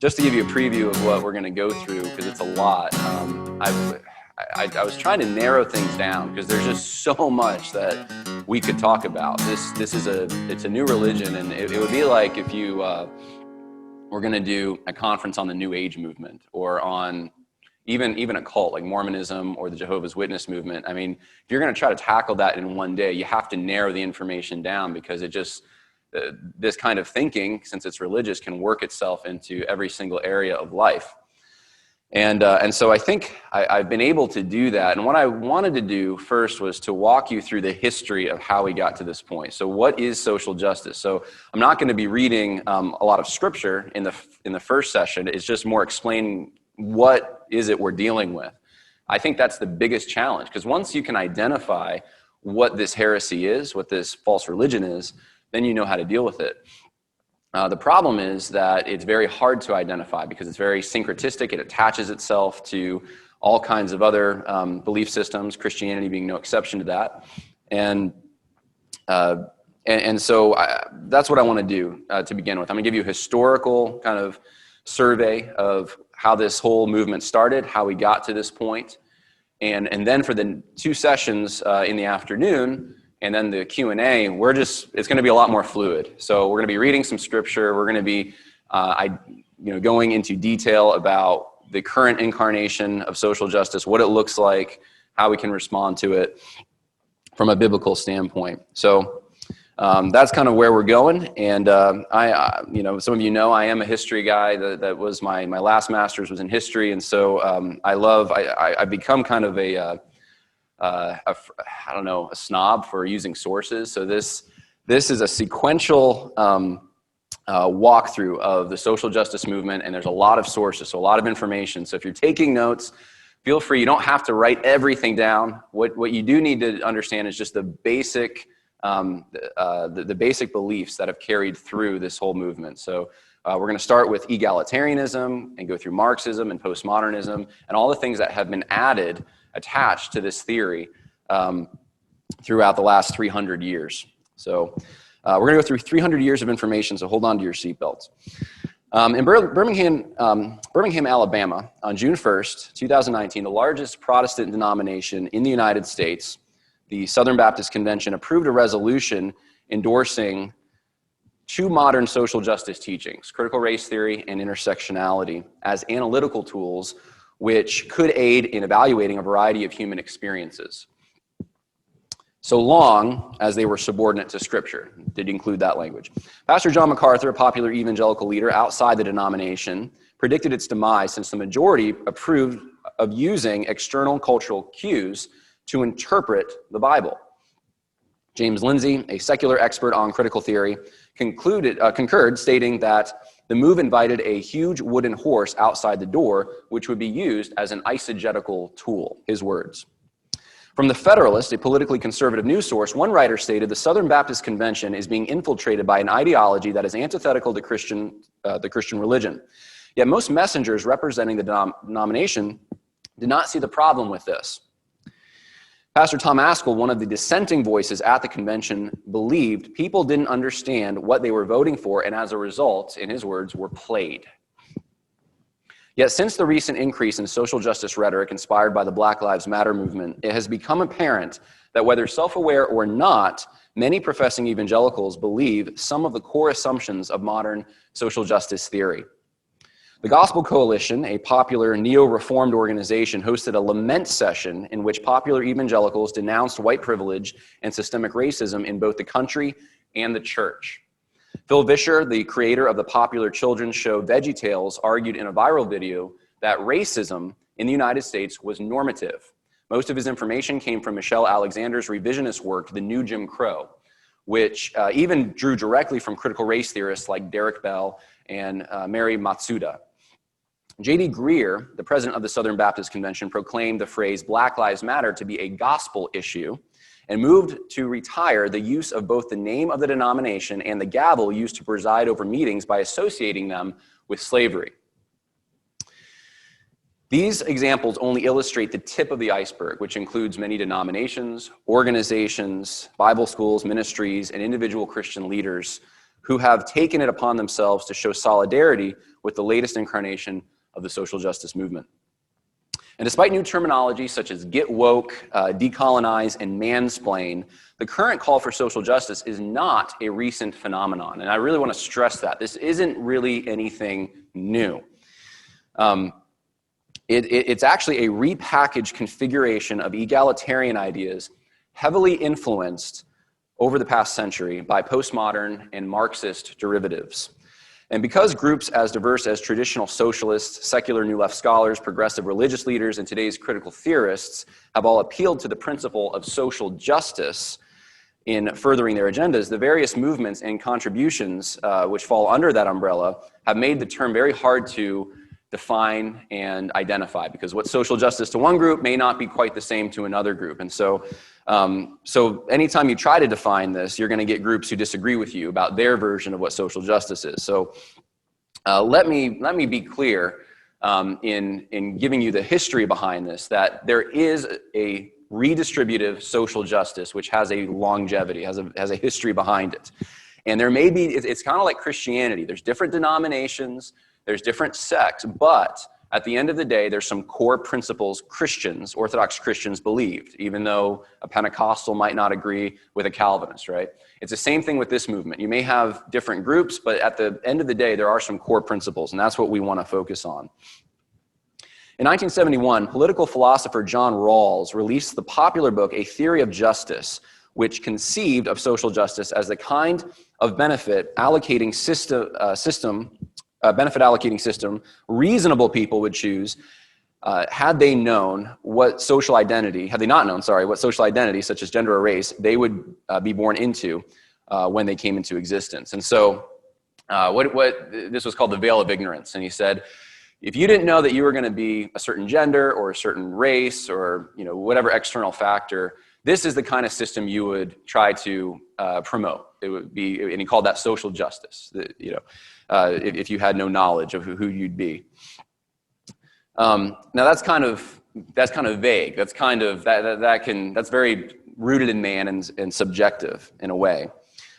Just to give you a preview of what we're going to go through, because it's a lot, I was trying to narrow things down because there's just so much that we could talk about. It's a new religion, and it would be like if you were going to do a conference on the New Age movement, or on even a cult like Mormonism or the Jehovah's Witness movement. I mean, if you're going to try to tackle that in one day, you have to narrow the information down, because it just this kind of thinking, since it's religious, can work itself into every single area of life. And so I think I've been able to do that. And what I wanted to do first was to walk you through the history of how we got to this point. So what is social justice? So I'm not going to be reading a lot of scripture in the first session. It's just more explaining what is it we're dealing with. I think that's the biggest challenge, because once you can identify what this heresy is, what this false religion is, then you know how to deal with it. The problem is that it's very hard to identify, because it's very syncretistic. It attaches itself to all kinds of other belief systems, Christianity being no exception to that. And so that's what I want to do to begin with. I'm going to give you a historical kind of survey of how this whole movement started, how we got to this point. And then for the two sessions in the afternoon, and then the Q&A, it's going to be a lot more fluid. So we're going to be reading some scripture. We're going to be going into detail about the current incarnation of social justice, what it looks like, how we can respond to it from a biblical standpoint. So that's kind of where we're going. And some of you know I am a history guy. That was my last master's was in history, and so I've become kind of a snob for using sources. So this is a sequential walkthrough of the social justice movement, and there's a lot of sources, so a lot of information. So if you're taking notes, feel free. You don't have to write everything down. What you do need to understand is just the basic the basic beliefs that have carried through this whole movement. So we're going to start with egalitarianism and go through Marxism and Post-Modernism and all the things that have been attached to this theory throughout the last 300 years. So we're going to go through 300 years of information, so hold on to your seatbelts. In Birmingham, Alabama, on June 1st, 2019, the largest Protestant denomination in the United States, the Southern Baptist Convention, approved a resolution endorsing two modern social justice teachings, critical race theory and intersectionality, as analytical tools which could aid in evaluating a variety of human experiences, so long as they were subordinate to Scripture. Did include that language. Pastor John MacArthur, a popular evangelical leader outside the denomination, predicted its demise since the majority approved of using external cultural cues to interpret the Bible. James Lindsay, a secular expert on critical theory, concurred, stating that the move invited a huge wooden horse outside the door, which would be used as an eisegetical tool, his words. From The Federalist, a politically conservative news source, one writer stated the Southern Baptist Convention is being infiltrated by an ideology that is antithetical to the Christian religion. Yet most messengers representing the denomination did not see the problem with this. Pastor Tom Askell, one of the dissenting voices at the convention, believed people didn't understand what they were voting for, and as a result, in his words, were played. Yet since the recent increase in social justice rhetoric inspired by the Black Lives Matter movement, it has become apparent that whether self-aware or not, many professing evangelicals believe some of the core assumptions of modern social justice theory. The Gospel Coalition, a popular neo-reformed organization, hosted a lament session in which popular evangelicals denounced white privilege and systemic racism in both the country and the church. Phil Vischer, the creator of the popular children's show VeggieTales, argued in a viral video that racism in the United States was normative. Most of his information came from Michelle Alexander's revisionist work, The New Jim Crow, which even drew directly from critical race theorists like Derek Bell and Mary Matsuda. J.D. Greer, the president of the Southern Baptist Convention, proclaimed the phrase Black Lives Matter to be a gospel issue and moved to retire the use of both the name of the denomination and the gavel used to preside over meetings by associating them with slavery. These examples only illustrate the tip of the iceberg, which includes many denominations, organizations, Bible schools, ministries, and individual Christian leaders who have taken it upon themselves to show solidarity with the latest incarnation of the social justice movement. And despite new terminology such as get woke, decolonize, and mansplain, the current call for social justice is not a recent phenomenon. And I really want to stress that. This isn't really anything new. It's actually a repackaged configuration of egalitarian ideas heavily influenced over the past century by postmodern and Marxist derivatives. And because groups as diverse as traditional socialists, secular New Left scholars, progressive religious leaders, and today's critical theorists have all appealed to the principle of social justice in furthering their agendas, the various movements and contributions which fall under that umbrella have made the term very hard to define and identify, because what's social justice to one group may not be quite the same to another group. And so anytime you try to define this, you're going to get groups who disagree with you about their version of what social justice is. So let me be clear in giving you the history behind this, that there is a redistributive social justice which has a longevity, has a history behind it. And there may be, it's kind of like Christianity. There's different denominations, there's different sects, but at the end of the day, there's some core principles Christians, Orthodox Christians believed, even though a Pentecostal might not agree with a Calvinist, right? It's the same thing with this movement. You may have different groups, but at the end of the day, there are some core principles, and that's what we want to focus on. In 1971, political philosopher John Rawls released the popular book, A Theory of Justice, which conceived of social justice as the kind of benefit allocating system reasonable people would choose had they known what social identity, had they not known, sorry, what social identity, such as gender or race, they would be born into when they came into existence. And so this was called the veil of ignorance. And he said, if you didn't know that you were going to be a certain gender or a certain race or whatever external factor, this is the kind of system you would try to promote. It would be, and he called that social justice. If you had no knowledge of who you'd be. Now that's kind of vague. That's that's very rooted in man and subjective in a way.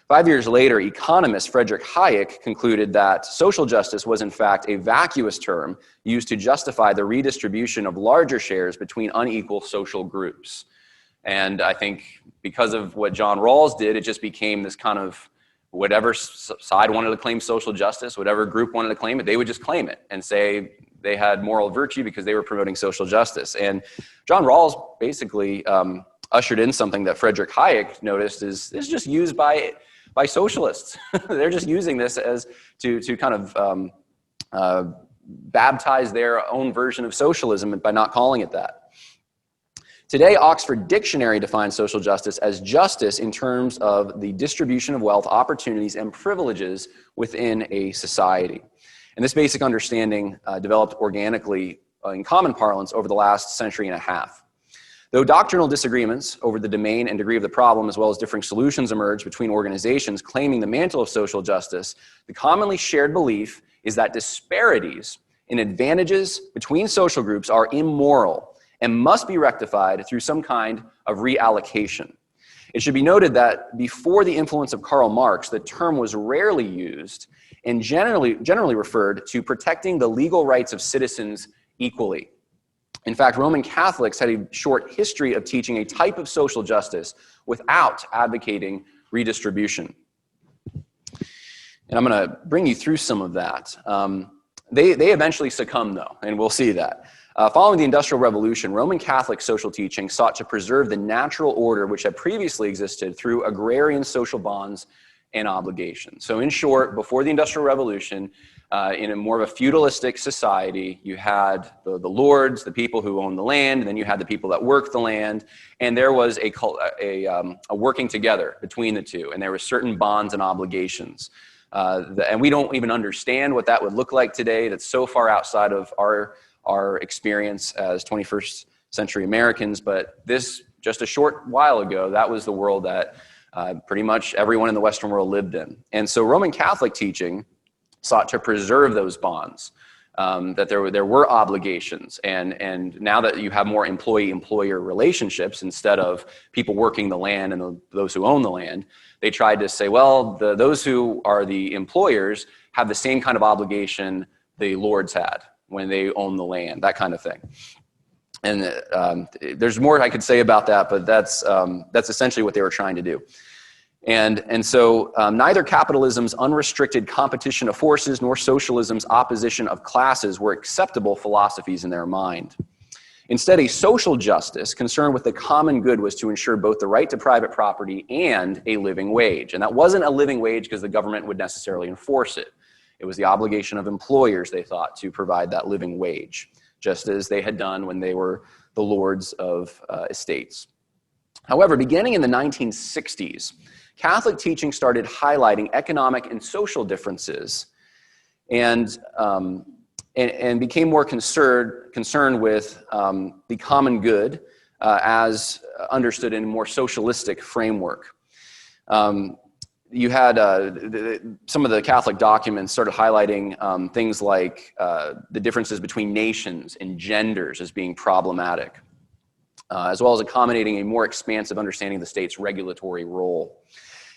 5 years later, economist Friedrich Hayek concluded that social justice was in fact a vacuous term used to justify the redistribution of larger shares between unequal social groups. And I think because of what John Rawls did, it just became this kind of whatever side wanted to claim social justice, whatever group wanted to claim it, they would just claim it and say they had moral virtue because they were promoting social justice. And John Rawls basically ushered in something that Friedrich Hayek noticed is just used by socialists. They're just using this as to kind of baptize their own version of socialism by not calling it that. Today, Oxford Dictionary defines social justice as justice in terms of the distribution of wealth, opportunities, and privileges within a society. And this basic understanding developed organically in common parlance over the last century and a half. Though doctrinal disagreements over the domain and degree of the problem, as well as differing solutions, emerge between organizations claiming the mantle of social justice, the commonly shared belief is that disparities in advantages between social groups are immoral and must be rectified through some kind of reallocation. It should be noted that before the influence of Karl Marx, the term was rarely used and generally referred to protecting the legal rights of citizens equally. In fact, Roman Catholics had a short history of teaching a type of social justice without advocating redistribution. And I'm going to bring you through some of that. They eventually succumbed, though, and we'll see that. Following the Industrial Revolution, Roman Catholic social teaching sought to preserve the natural order which had previously existed through agrarian social bonds and obligations. So in short, before the Industrial Revolution, in a more of a feudalistic society, you had the lords, the people who owned the land, and then you had the people that worked the land, and there was a working together between the two, and there were certain bonds and obligations. And we don't even understand what that would look like today. That's so far outside of our experience as 21st century Americans, but this, just a short while ago, that was the world that pretty much everyone in the Western world lived in. And so Roman Catholic teaching sought to preserve those bonds that there were obligations, and now that you have more employee-employer relationships instead of people working the land and those who own the land, they tried to say, well, those who are the employers have the same kind of obligation the lords had when they own the land, that kind of thing. And there's more I could say about that, but that's essentially what they were trying to do. And so neither capitalism's unrestricted competition of forces nor socialism's opposition of classes were acceptable philosophies in their mind. Instead, a social justice concerned with the common good was to ensure both the right to private property and a living wage. And that wasn't a living wage because the government would necessarily enforce it. It was the obligation of employers, they thought, to provide that living wage, just as they had done when they were the lords of estates. However, beginning in the 1960s, Catholic teaching started highlighting economic and social differences and became more concerned with the common good as understood in a more socialistic framework. You had some of the Catholic documents started highlighting things like the differences between nations and genders as being problematic, as well as accommodating a more expansive understanding of the state's regulatory role.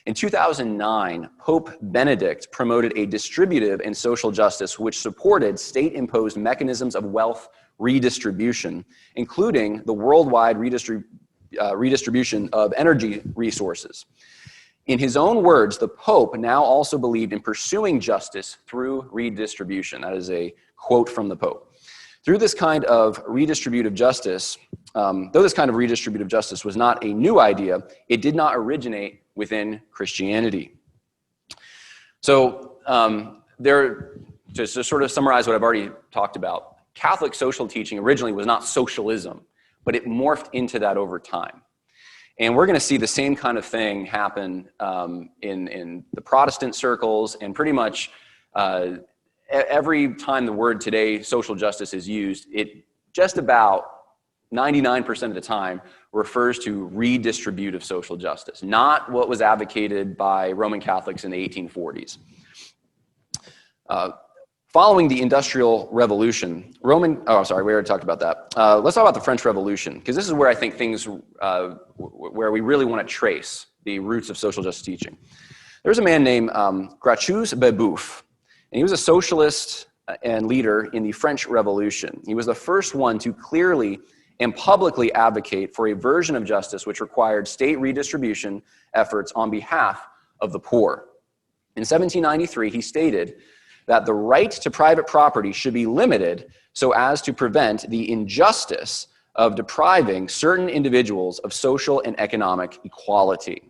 In 2009, Pope Benedict promoted a distributive and social justice which supported state-imposed mechanisms of wealth redistribution, including the worldwide redistribution of energy resources. In his own words, the Pope now also believed in pursuing justice through redistribution. That is a quote from the Pope. Through this kind of redistributive justice, though this kind of redistributive justice was not a new idea, it did not originate within Christianity. So just to sort of summarize what I've already talked about, Catholic social teaching originally was not socialism, but it morphed into that over time. And we're going to see the same kind of thing happen in the Protestant circles, and pretty much every time the word today, social justice, is used, it just about 99% of the time refers to redistributive social justice, not what was advocated by Roman Catholics in the 1840s. Following the Industrial Revolution, we already talked about that. Let's talk about the French Revolution, because this is where I think things, where we really want to trace the roots of social justice teaching. There's a man named Gracchus Babeuf, and he was a socialist and leader in the French Revolution. He was the first one to clearly and publicly advocate for a version of justice which required state redistribution efforts on behalf of the poor. In 1793, he stated that the right to private property should be limited so as to prevent the injustice of depriving certain individuals of social and economic equality.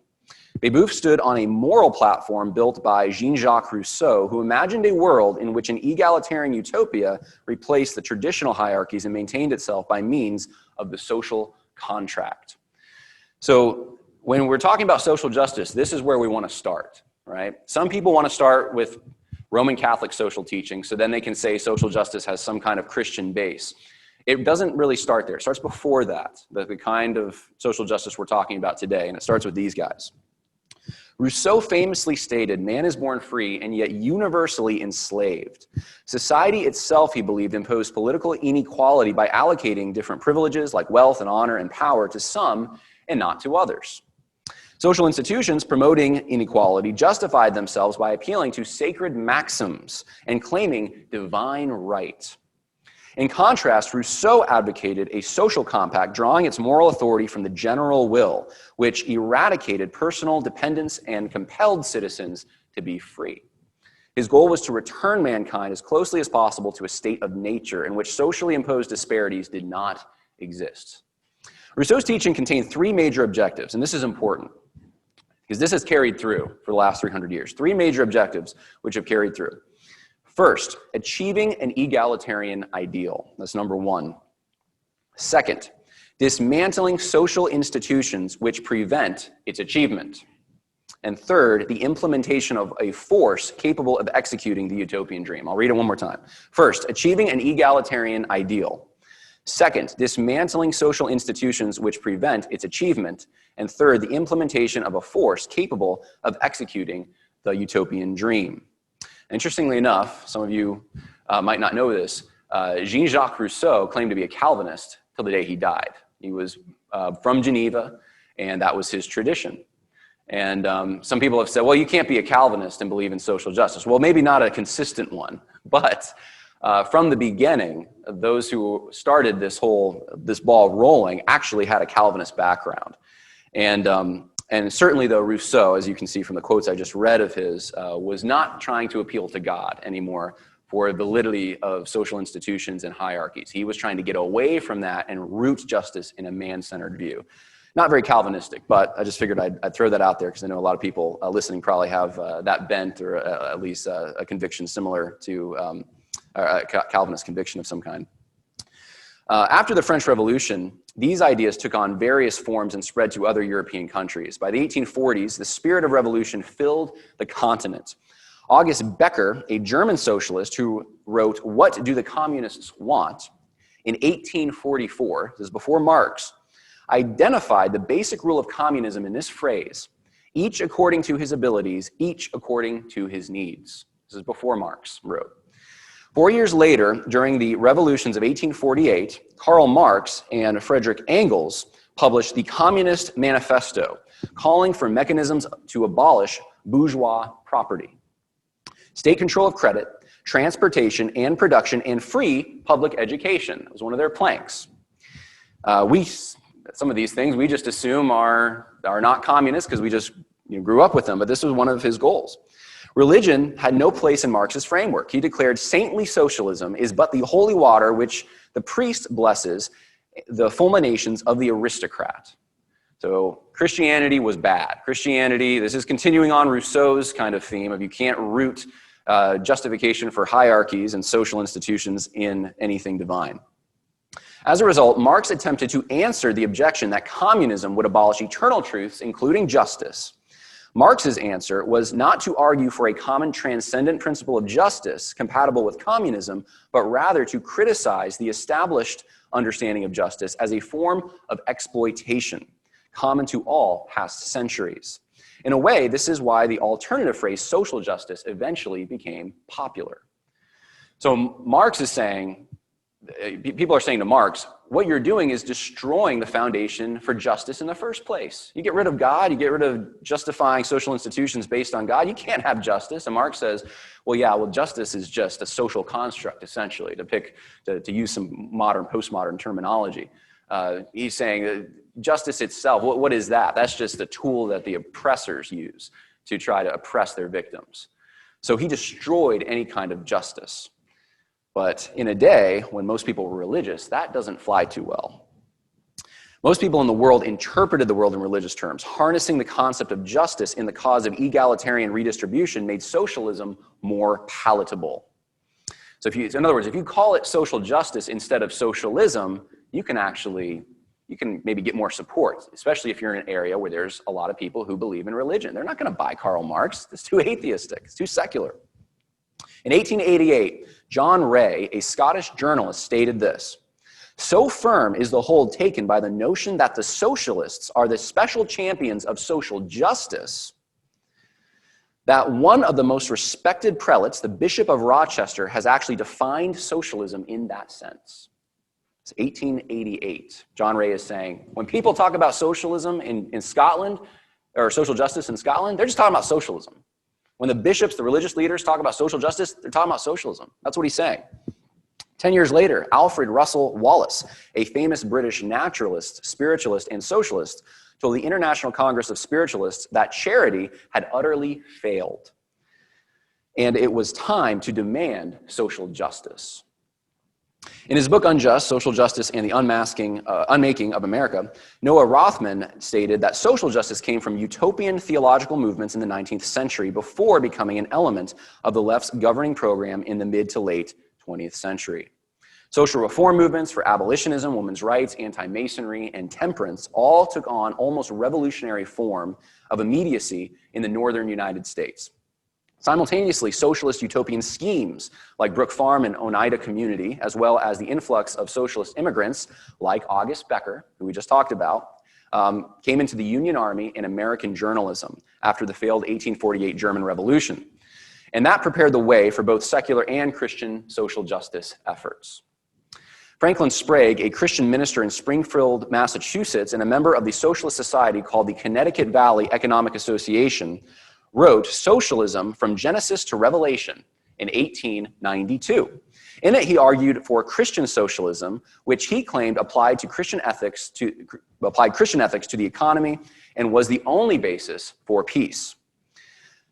Babeuf stood on a moral platform built by Jean-Jacques Rousseau, who imagined a world in which an egalitarian utopia replaced the traditional hierarchies and maintained itself by means of the social contract. So when we're talking about social justice, this is where we want to start, right? Some people want to start with Roman Catholic social teaching, so then they can say social justice has some kind of Christian base. It doesn't really start there. It starts before that, the kind of social justice we're talking about today, and it starts with these guys. Rousseau famously stated, "Man is born free and yet universally enslaved. Society itself," he believed, imposed political inequality by allocating different privileges like wealth and honor and power to some and not to others. Social institutions promoting inequality justified themselves by appealing to sacred maxims and claiming divine right. In contrast, Rousseau advocated a social compact drawing its moral authority from the general will, which eradicated personal dependence and compelled citizens to be free. His goal was to return mankind as closely as possible to a state of nature in which socially imposed disparities did not exist. Rousseau's teaching contained three major objectives, and this is important because this has carried through for the last 300 years. Three major objectives which have carried through. First, achieving an egalitarian ideal. That's number one. Second, dismantling social institutions which prevent its achievement. And third, the implementation of a force capable of executing the utopian dream. I'll read it one more time. First, achieving an egalitarian ideal. Second, dismantling social institutions which prevent its achievement. And third, the implementation of a force capable of executing the utopian dream. Interestingly enough, some of you might not know this, Jean-Jacques Rousseau claimed to be a Calvinist till the day he died. He was from Geneva, and that was his tradition. And some people have said, well, you can't be a Calvinist and believe in social justice. Well, maybe not a consistent one, but from the beginning, those who started this ball rolling actually had a Calvinist background. And certainly, though, Rousseau, as you can see from the quotes I just read of his, was not trying to appeal to God anymore for the validity of social institutions and hierarchies. He was trying to get away from that and root justice in a man-centered view. Not very Calvinistic, but I just figured I'd throw that out there because I know a lot of people listening probably have that bent or at least a conviction similar to a Calvinist conviction of some kind. After the French Revolution, these ideas took on various forms and spread to other European countries. By the 1840s, the spirit of revolution filled the continent. August Becker, a German socialist who wrote, "What Do the Communists Want?" in 1844, this is before Marx, identified the basic rule of communism in this phrase: each according to his abilities, each according to his needs. This is before Marx wrote. 4 years later, during the revolutions of 1848, Karl Marx and Friedrich Engels published the Communist Manifesto, calling for mechanisms to abolish bourgeois property, state control of credit, transportation and production, and free public education. That was one of their planks. Some of these things we just assume are not communist because we just grew up with them, but this was one of his goals. Religion had no place in Marx's framework. He declared saintly socialism is but the holy water which the priest blesses, the fulminations of the aristocrat. So Christianity was bad. Christianity, this is continuing on Rousseau's kind of theme of you can't root justification for hierarchies and social institutions in anything divine. As a result, Marx attempted to answer the objection that communism would abolish eternal truths, including justice. Marx's answer was not to argue for a common transcendent principle of justice compatible with communism, but rather to criticize the established understanding of justice as a form of exploitation, common to all past centuries. In a way, this is why the alternative phrase social justice eventually became popular. So Marx is saying, people are saying to Marx, what you're doing is destroying the foundation for justice in the first place. You get rid of God, you get rid of justifying social institutions based on God, you can't have justice. And Marx says, well, justice is just a social construct, essentially, to use some modern, postmodern terminology. He's saying that justice itself, what is that? That's just a tool that the oppressors use to try to oppress their victims. So he destroyed any kind of justice. But in a day when most people were religious, that doesn't fly too well. Most people in the world interpreted the world in religious terms. Harnessing the concept of justice in the cause of egalitarian redistribution made socialism more palatable. So in other words, if you call it social justice instead of socialism, you can maybe get more support, especially if you're in an area where there's a lot of people who believe in religion. They're not going to buy Karl Marx. It's too atheistic. It's too secular. In 1888, John Ray, a Scottish journalist, stated this: "So firm is the hold taken by the notion that the socialists are the special champions of social justice that one of the most respected prelates, the Bishop of Rochester, has actually defined socialism in that sense." It's 1888. John Ray is saying, when people talk about socialism in Scotland, or social justice in Scotland, they're just talking about socialism. When the bishops, the religious leaders talk about social justice, they're talking about socialism. That's what he's saying. 10 years later, Alfred Russel Wallace, a famous British naturalist, spiritualist, and socialist, told the International Congress of Spiritualists that charity had utterly failed, and it was time to demand social justice. In his book Unjust, Social Justice and the Unmaking of America, Noah Rothman stated that social justice came from utopian theological movements in the 19th century before becoming an element of the left's governing program in the mid to late 20th century. Social reform movements for abolitionism, women's rights, anti-Masonry, and temperance all took on almost revolutionary form of immediacy in the northern United States. Simultaneously, socialist utopian schemes like Brook Farm and Oneida Community, as well as the influx of socialist immigrants like August Becker, who we just talked about, came into the Union Army and American journalism after the failed 1848 German Revolution. And that prepared the way for both secular and Christian social justice efforts. Franklin Sprague, a Christian minister in Springfield, Massachusetts, and a member of the socialist society called the Connecticut Valley Economic Association, wrote Socialism from Genesis to Revelation in 1892. In it, he argued for Christian socialism, which he claimed applied Christian ethics to the economy and was the only basis for peace.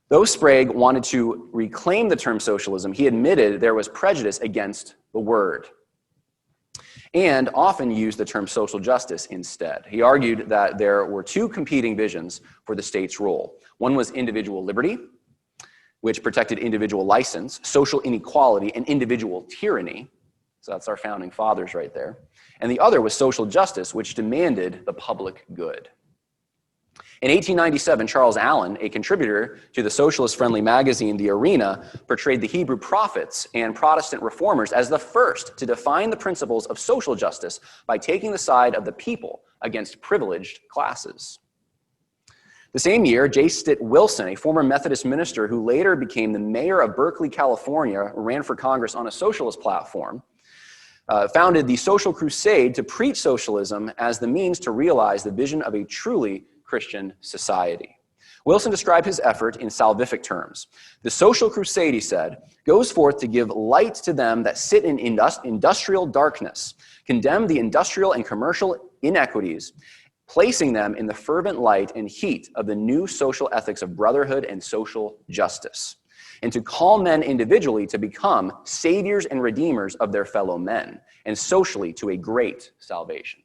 Though Sprague wanted to reclaim the term socialism, he admitted there was prejudice against the word and often used the term social justice instead. He argued that there were two competing visions for the state's role. One was individual liberty, which protected individual license, social inequality, and individual tyranny. So that's our founding fathers right there. And the other was social justice, which demanded the public good. In 1897, Charles Allen, a contributor to the socialist-friendly magazine The Arena, portrayed the Hebrew prophets and Protestant reformers as the first to define the principles of social justice by taking the side of the people against privileged classes. The same year, J. Stitt Wilson, a former Methodist minister who later became the mayor of Berkeley, California, ran for Congress on a socialist platform, founded the Social Crusade to preach socialism as the means to realize the vision of a truly Christian society. Wilson described his effort in salvific terms. The Social Crusade, he said, goes forth to give light to them that sit in industrial darkness, condemn the industrial and commercial inequities, placing them in the fervent light and heat of the new social ethics of brotherhood and social justice, and to call men individually to become saviors and redeemers of their fellow men, and socially to a great salvation.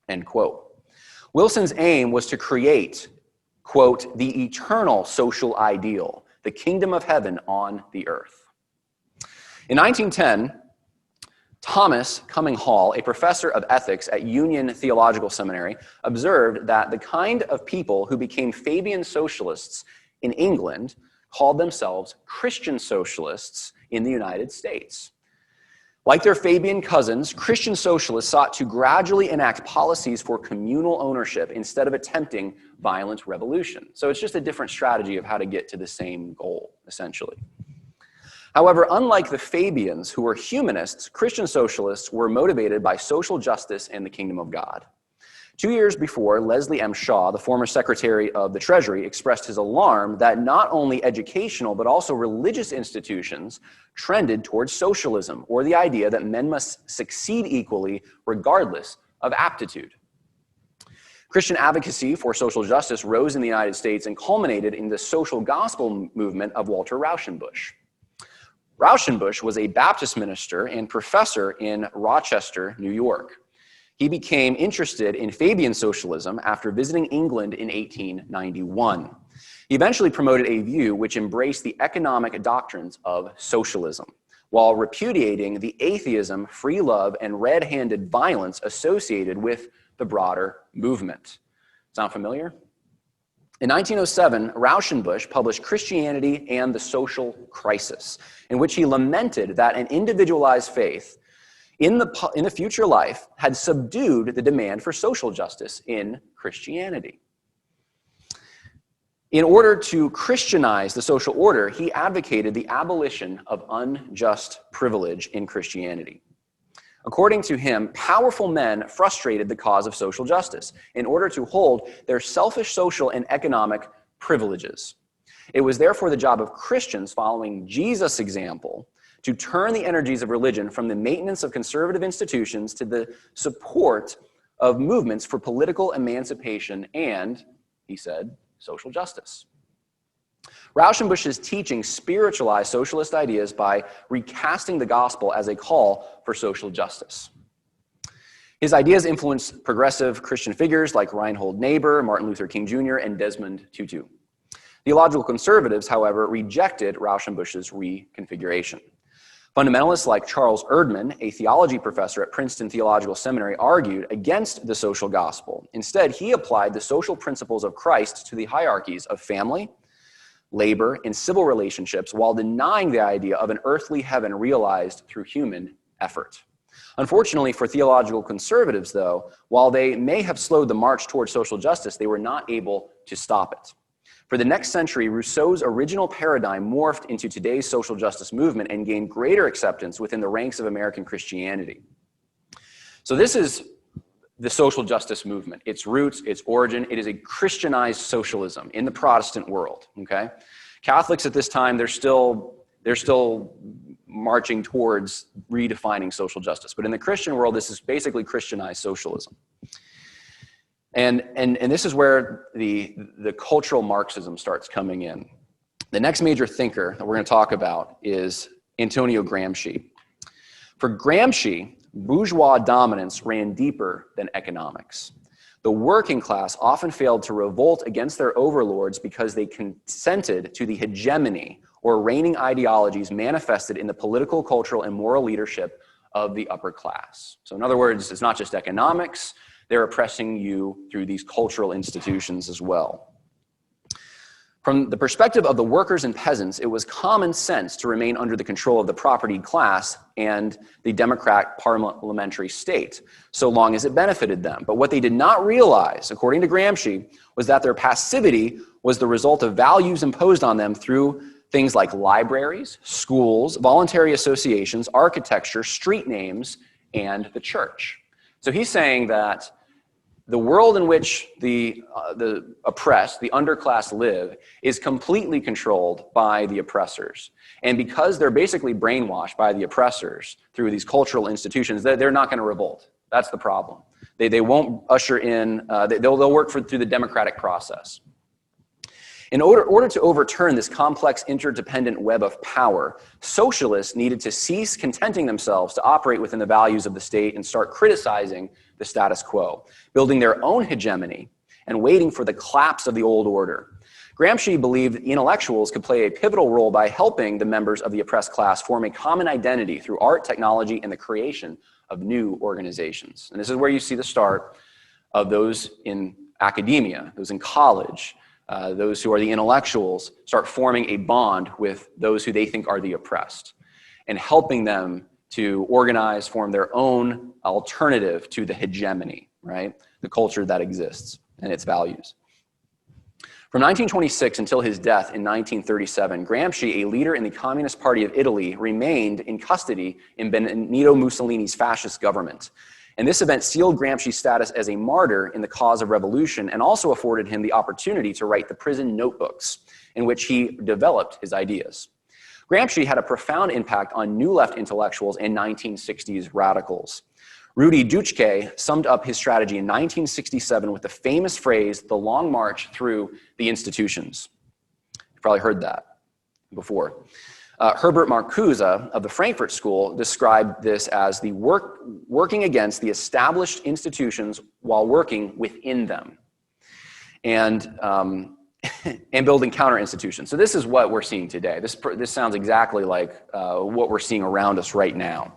End quote. Wilson's aim was to create, quote, the eternal social ideal, the kingdom of heaven on the earth. In 1910, Thomas Cumming Hall, a professor of ethics at Union Theological Seminary, observed that the kind of people who became Fabian socialists in England called themselves Christian socialists in the United States. Like their Fabian cousins, Christian socialists sought to gradually enact policies for communal ownership instead of attempting violent revolution. So it's just a different strategy of how to get to the same goal, essentially. However, unlike the Fabians, who were humanists, Christian socialists were motivated by social justice and the kingdom of God. 2 years before, Leslie M. Shaw, the former Secretary of the Treasury, expressed his alarm that not only educational but also religious institutions trended towards socialism, or the idea that men must succeed equally regardless of aptitude. Christian advocacy for social justice rose in the United States and culminated in the social gospel movement of Walter Rauschenbusch. Rauschenbusch was a Baptist minister and professor in Rochester, New York. He became interested in Fabian socialism after visiting England in 1891. He eventually promoted a view which embraced the economic doctrines of socialism, while repudiating the atheism, free love, and red-handed violence associated with the broader movement. Sound familiar? In 1907, Rauschenbusch published Christianity and the Social Crisis, in which he lamented that an individualized faith in the future life had subdued the demand for social justice in Christianity. In order to Christianize the social order, he advocated the abolition of unjust privilege in Christianity. According to him, powerful men frustrated the cause of social justice in order to hold their selfish social and economic privileges. It was therefore the job of Christians, following Jesus' example, to turn the energies of religion from the maintenance of conservative institutions to the support of movements for political emancipation and, he said, social justice. Rauschenbusch's teaching spiritualized socialist ideas by recasting the gospel as a call for social justice. His ideas influenced progressive Christian figures like Reinhold Niebuhr, Martin Luther King Jr., and Desmond Tutu. Theological conservatives, however, rejected Rauschenbusch's reconfiguration. Fundamentalists like Charles Erdman, a theology professor at Princeton Theological Seminary, argued against the social gospel. Instead, he applied the social principles of Christ to the hierarchies of family, labor, and civil relationships while denying the idea of an earthly heaven realized through human effort. Unfortunately for theological conservatives, though, while they may have slowed the march towards social justice, they were not able to stop it. For the next century, Rousseau's original paradigm morphed into today's social justice movement and gained greater acceptance within the ranks of American Christianity. So this is the social justice movement. Its roots, its origin, it is a Christianized socialism in the Protestant world, okay? Catholics at this time, they're still marching towards redefining social justice. But in the Christian world, this is basically Christianized socialism. And this is where the cultural Marxism starts coming in. The next major thinker that we're going to talk about is Antonio Gramsci. For Gramsci, bourgeois dominance ran deeper than economics. The working class often failed to revolt against their overlords because they consented to the hegemony or reigning ideologies manifested in the political, cultural, and moral leadership of the upper class. So in other words, it's not just economics, they're oppressing you through these cultural institutions as well. From the perspective of the workers and peasants, it was common sense to remain under the control of the propertied class and the democratic parliamentary state, so long as it benefited them. But what they did not realize, according to Gramsci, was that their passivity was the result of values imposed on them through things like libraries, schools, voluntary associations, architecture, street names, and the church. So he's saying that the world in which the oppressed, the underclass live, is completely controlled by the oppressors. And because they're basically brainwashed by the oppressors through these cultural institutions, they're not going to revolt. That's the problem. They won't usher in, they'll work through the democratic process. In order to overturn this complex interdependent web of power, socialists needed to cease contenting themselves to operate within the values of the state and start criticizing the status quo, building their own hegemony and waiting for the collapse of the old order. Gramsci believed that intellectuals could play a pivotal role by helping the members of the oppressed class form a common identity through art, technology, and the creation of new organizations. And this is where you see the start of those in academia, those in college, those who are the intellectuals start forming a bond with those who they think are the oppressed and helping them to organize, form their own alternative to the hegemony, right? The culture that exists and its values. From 1926 until his death in 1937, Gramsci, a leader in the Communist Party of Italy, remained in custody in Benito Mussolini's fascist government. And this event sealed Gramsci's status as a martyr in the cause of revolution and also afforded him the opportunity to write the prison notebooks in which he developed his ideas. Gramsci had a profound impact on New Left intellectuals and 1960s radicals. Rudi Dutschke summed up his strategy in 1967 with the famous phrase, "the long march through the institutions." You've probably heard that before. Herbert Marcuza of the Frankfurt School described this as the working against the established institutions while working within them, and building counter institutions. So this is what we're seeing today. This sounds exactly like what we're seeing around us right now.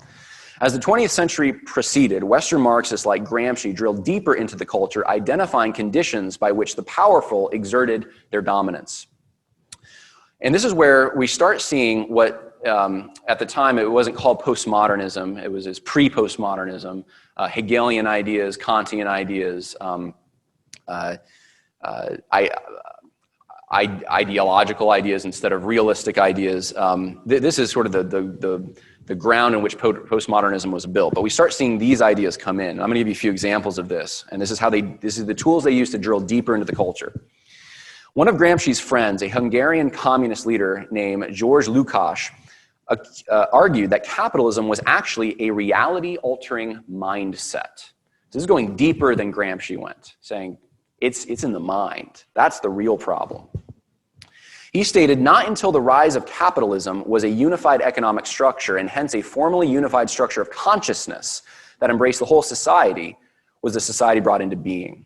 As the 20th century proceeded, Western Marxists like Gramsci drilled deeper into the culture, identifying conditions by which the powerful exerted their dominance. And this is where we start seeing what, at the time, it wasn't called postmodernism. It was pre-postmodernism, Hegelian ideas, Kantian ideas, ideological ideas instead of realistic ideas. This is sort of the ground in which postmodernism was built. But we start seeing these ideas come in. I'm going to give you a few examples of this. And this is the tools they use to drill deeper into the culture. One of Gramsci's friends, a Hungarian communist leader named George Lukács, argued that capitalism was actually a reality-altering mindset. So this is going deeper than Gramsci went, saying it's in the mind. That's the real problem. He stated, not until the rise of capitalism was a unified economic structure, and hence a formally unified structure of consciousness that embraced the whole society, was the society brought into being.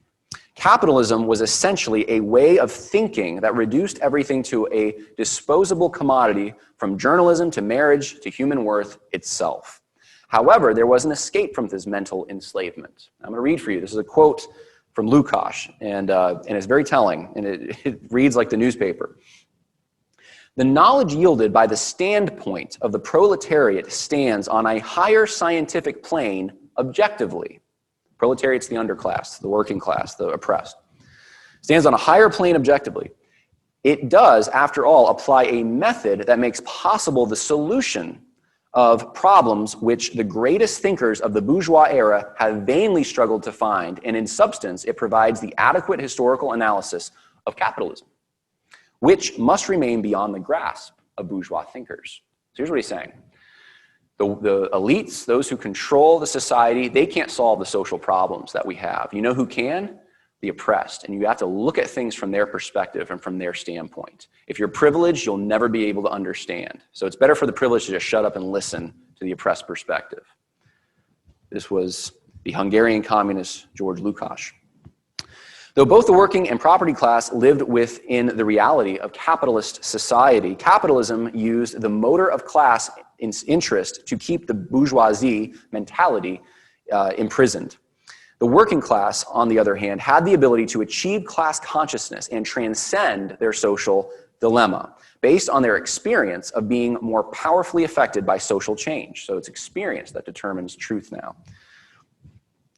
Capitalism was essentially a way of thinking that reduced everything to a disposable commodity, from journalism to marriage to human worth itself. However, there was an escape from this mental enslavement. I'm going to read for you. This is a quote from Lukács, and it's very telling, and it reads like the newspaper. The knowledge yielded by the standpoint of the proletariat stands on a higher scientific plane objectively. Proletariat's the underclass, the working class, the oppressed. Stands on a higher plane objectively. it does, after all, apply a method that makes possible the solution of problems which the greatest thinkers of the bourgeois era have vainly struggled to find, and in substance, it provides the adequate historical analysis of capitalism, which must remain beyond the grasp of bourgeois thinkers. So here's what he's saying. The elites, those who control the society, they can't solve the social problems that we have. You know who can? The oppressed. And you have to look at things from their perspective and from their standpoint. If you're privileged, you'll never be able to understand. So it's better for the privileged to just shut up and listen to the oppressed perspective. This was the Hungarian communist George Lukács. Though both the working and property class lived within the reality of capitalist society, capitalism used the motor of class interest to keep the bourgeoisie mentality imprisoned. The working class, on the other hand, had the ability to achieve class consciousness and transcend their social dilemma based on their experience of being more powerfully affected by social change. So it's experience that determines truth now.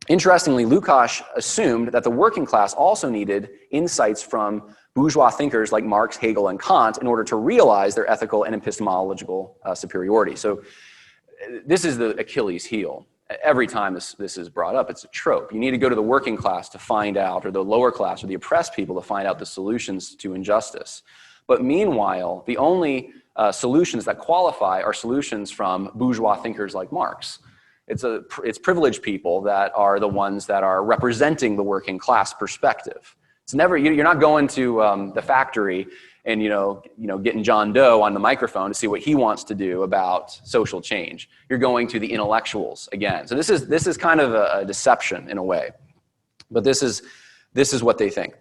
Interestingly, Lukács assumed that the working class also needed insights from bourgeois thinkers like Marx, Hegel, and Kant in order to realize their ethical and epistemological superiority. So this is the Achilles heel. Every time this is brought up, it's a trope. You need to go to the working class to find out, or the lower class, or the oppressed people to find out the solutions to injustice. But meanwhile, the only solutions that qualify are solutions from bourgeois thinkers like Marx. It's privileged people that are the ones that are representing the working class perspective. It's never, you're not going to the factory and getting John Doe on the microphone to see what he wants to do about social change. You're going to the intellectuals again. So this is kind of a deception in a way, but this is what they think.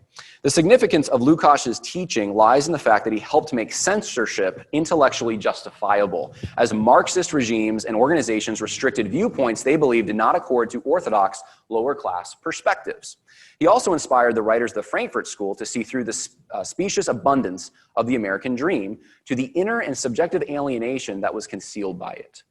The significance of Lukács's teaching lies in the fact that he helped make censorship intellectually justifiable, as Marxist regimes and organizations restricted viewpoints they believed did not accord to orthodox lower-class perspectives. He also inspired the writers of the Frankfurt School to see through the specious abundance of the American dream to the inner and subjective alienation that was concealed by it.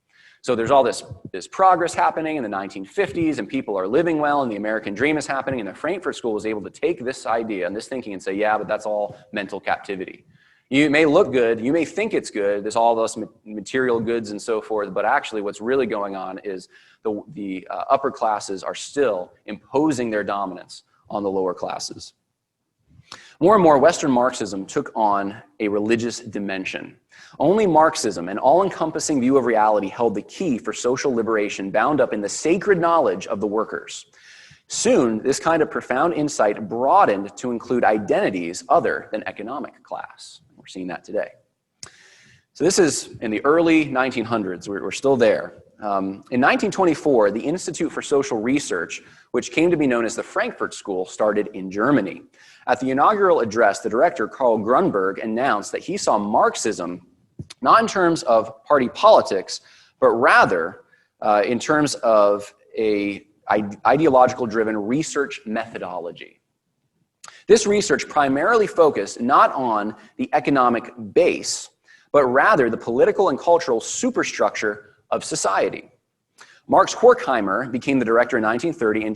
So there's all this progress happening in the 1950s, and people are living well, and the American dream is happening, and the Frankfurt School was able to take this idea and this thinking and say, yeah, but that's all mental captivity. You may look good, you may think it's good, there's all those material goods and so forth, but actually what's really going on is the upper classes are still imposing their dominance on the lower classes. More and more, Western Marxism took on a religious dimension. Only Marxism, an all-encompassing view of reality, held the key for social liberation bound up in the sacred knowledge of the workers. Soon, this kind of profound insight broadened to include identities other than economic class. We're seeing that today. So this is in the early 1900s. We're still there. In 1924, the Institute for Social Research, which came to be known as the Frankfurt School, started in Germany. At the inaugural address, the director, Karl Grunberg, announced that he saw Marxism not in terms of party politics, but rather in terms of a ideological-driven research methodology. This research primarily focused not on the economic base, but rather the political and cultural superstructure of society. Marx Horkheimer became the director in 1930 and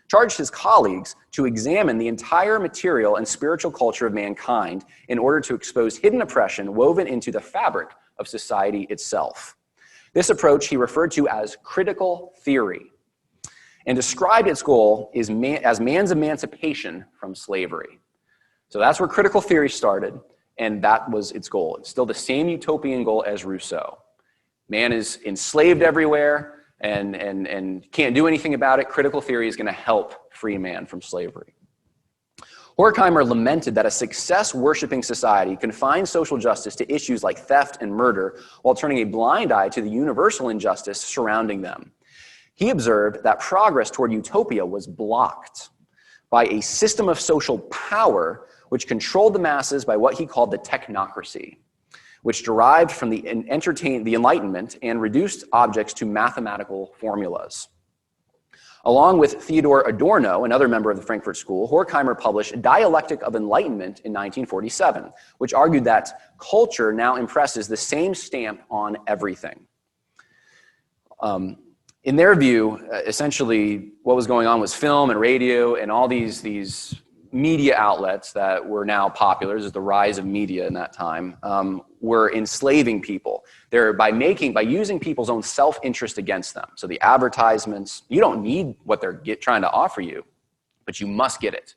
charged his colleagues to examine the entire material and spiritual culture of mankind in order to expose hidden oppression woven into the fabric of society itself. This approach he referred to as critical theory and described its goal as man's emancipation from slavery. So that's where critical theory started, and that was its goal. It's still the same utopian goal as Rousseau. Man is enslaved everywhere and can't do anything about it. Critical theory is going to help free man from slavery. Horkheimer lamented that a success-worshiping society confined social justice to issues like theft and murder while turning a blind eye to the universal injustice surrounding them. He observed that progress toward utopia was blocked by a system of social power which controlled the masses by what he called the technocracy, which derived from the Enlightenment and reduced objects to mathematical formulas. Along with Theodor Adorno, another member of the Frankfurt School, Horkheimer published Dialectic of Enlightenment in 1947, which argued that culture now impresses the same stamp on everything. In their view, essentially what was going on was film and radio and all these media outlets that were now popular, this is the rise of media in that time, were enslaving people. By using people's own self-interest against them. So the advertisements, you don't need what they're trying to offer you, but you must get it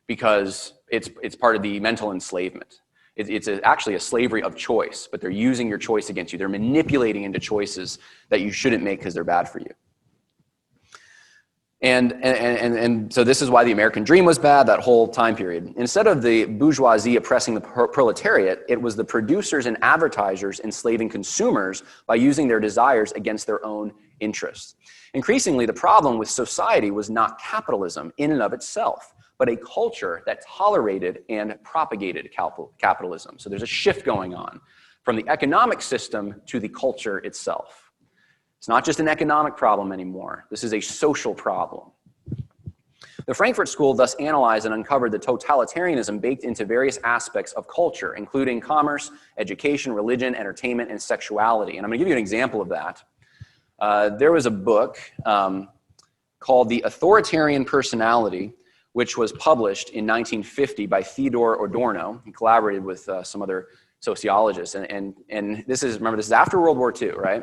because it's part of the mental enslavement. It's actually a slavery of choice, but they're using your choice against you. They're manipulating into choices that you shouldn't make because they're bad for you. And so this is why the American dream was bad, that whole time period. Instead of the bourgeoisie oppressing the proletariat, it was the producers and advertisers enslaving consumers by using their desires against their own interests. Increasingly, the problem with society was not capitalism in and of itself, but a culture that tolerated and propagated capitalism. So there's a shift going on from the economic system to the culture itself. It's not just an economic problem anymore. This is a social problem. The Frankfurt School thus analyzed and uncovered the totalitarianism baked into various aspects of culture, including commerce, education, religion, entertainment, and sexuality. And I'm going to give you an example of that. There was a book called The Authoritarian Personality, which was published in 1950 by Theodore Adorno. He collaborated with some other sociologists. And this is after World War II, right?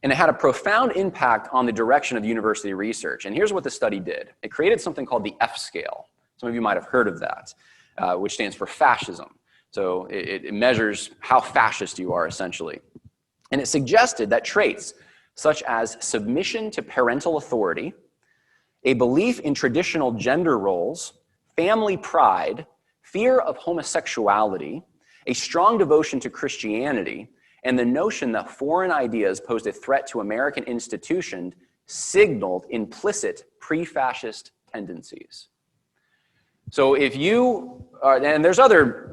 And it had a profound impact on the direction of university research. And here's what the study did. It created something called the F scale. Some of you might have heard of that, which stands for fascism. So it measures how fascist you are, essentially. And it suggested that traits such as submission to parental authority, a belief in traditional gender roles, family pride, fear of homosexuality, a strong devotion to Christianity, and the notion that foreign ideas posed a threat to American institutions signaled implicit pre-fascist tendencies. So if you are, and there's other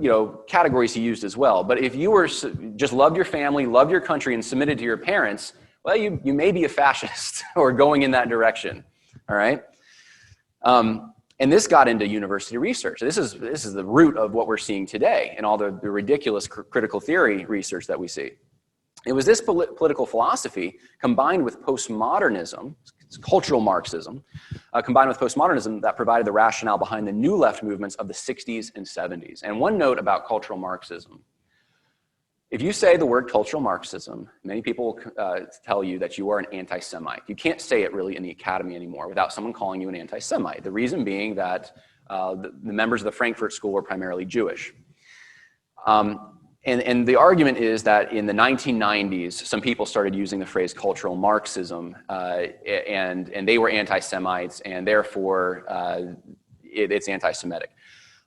categories he used as well, but if you were just loved your family, loved your country, and submitted to your parents, well, you may be a fascist or going in that direction, all right? And this got into university research. This is the root of what we're seeing today and all the ridiculous critical theory research that we see. It was this political philosophy combined with postmodernism, cultural Marxism, combined with postmodernism that provided the rationale behind the new left movements of the 60s and 70s. And one note about cultural Marxism. If you say the word cultural Marxism, many people tell you that you are an anti-Semite. You can't say it really in the academy anymore without someone calling you an anti-Semite. The reason being that the members of the Frankfurt School were primarily Jewish. And the argument is that in the 1990s, some people started using the phrase cultural Marxism, and they were anti-Semites, and therefore it's anti-Semitic.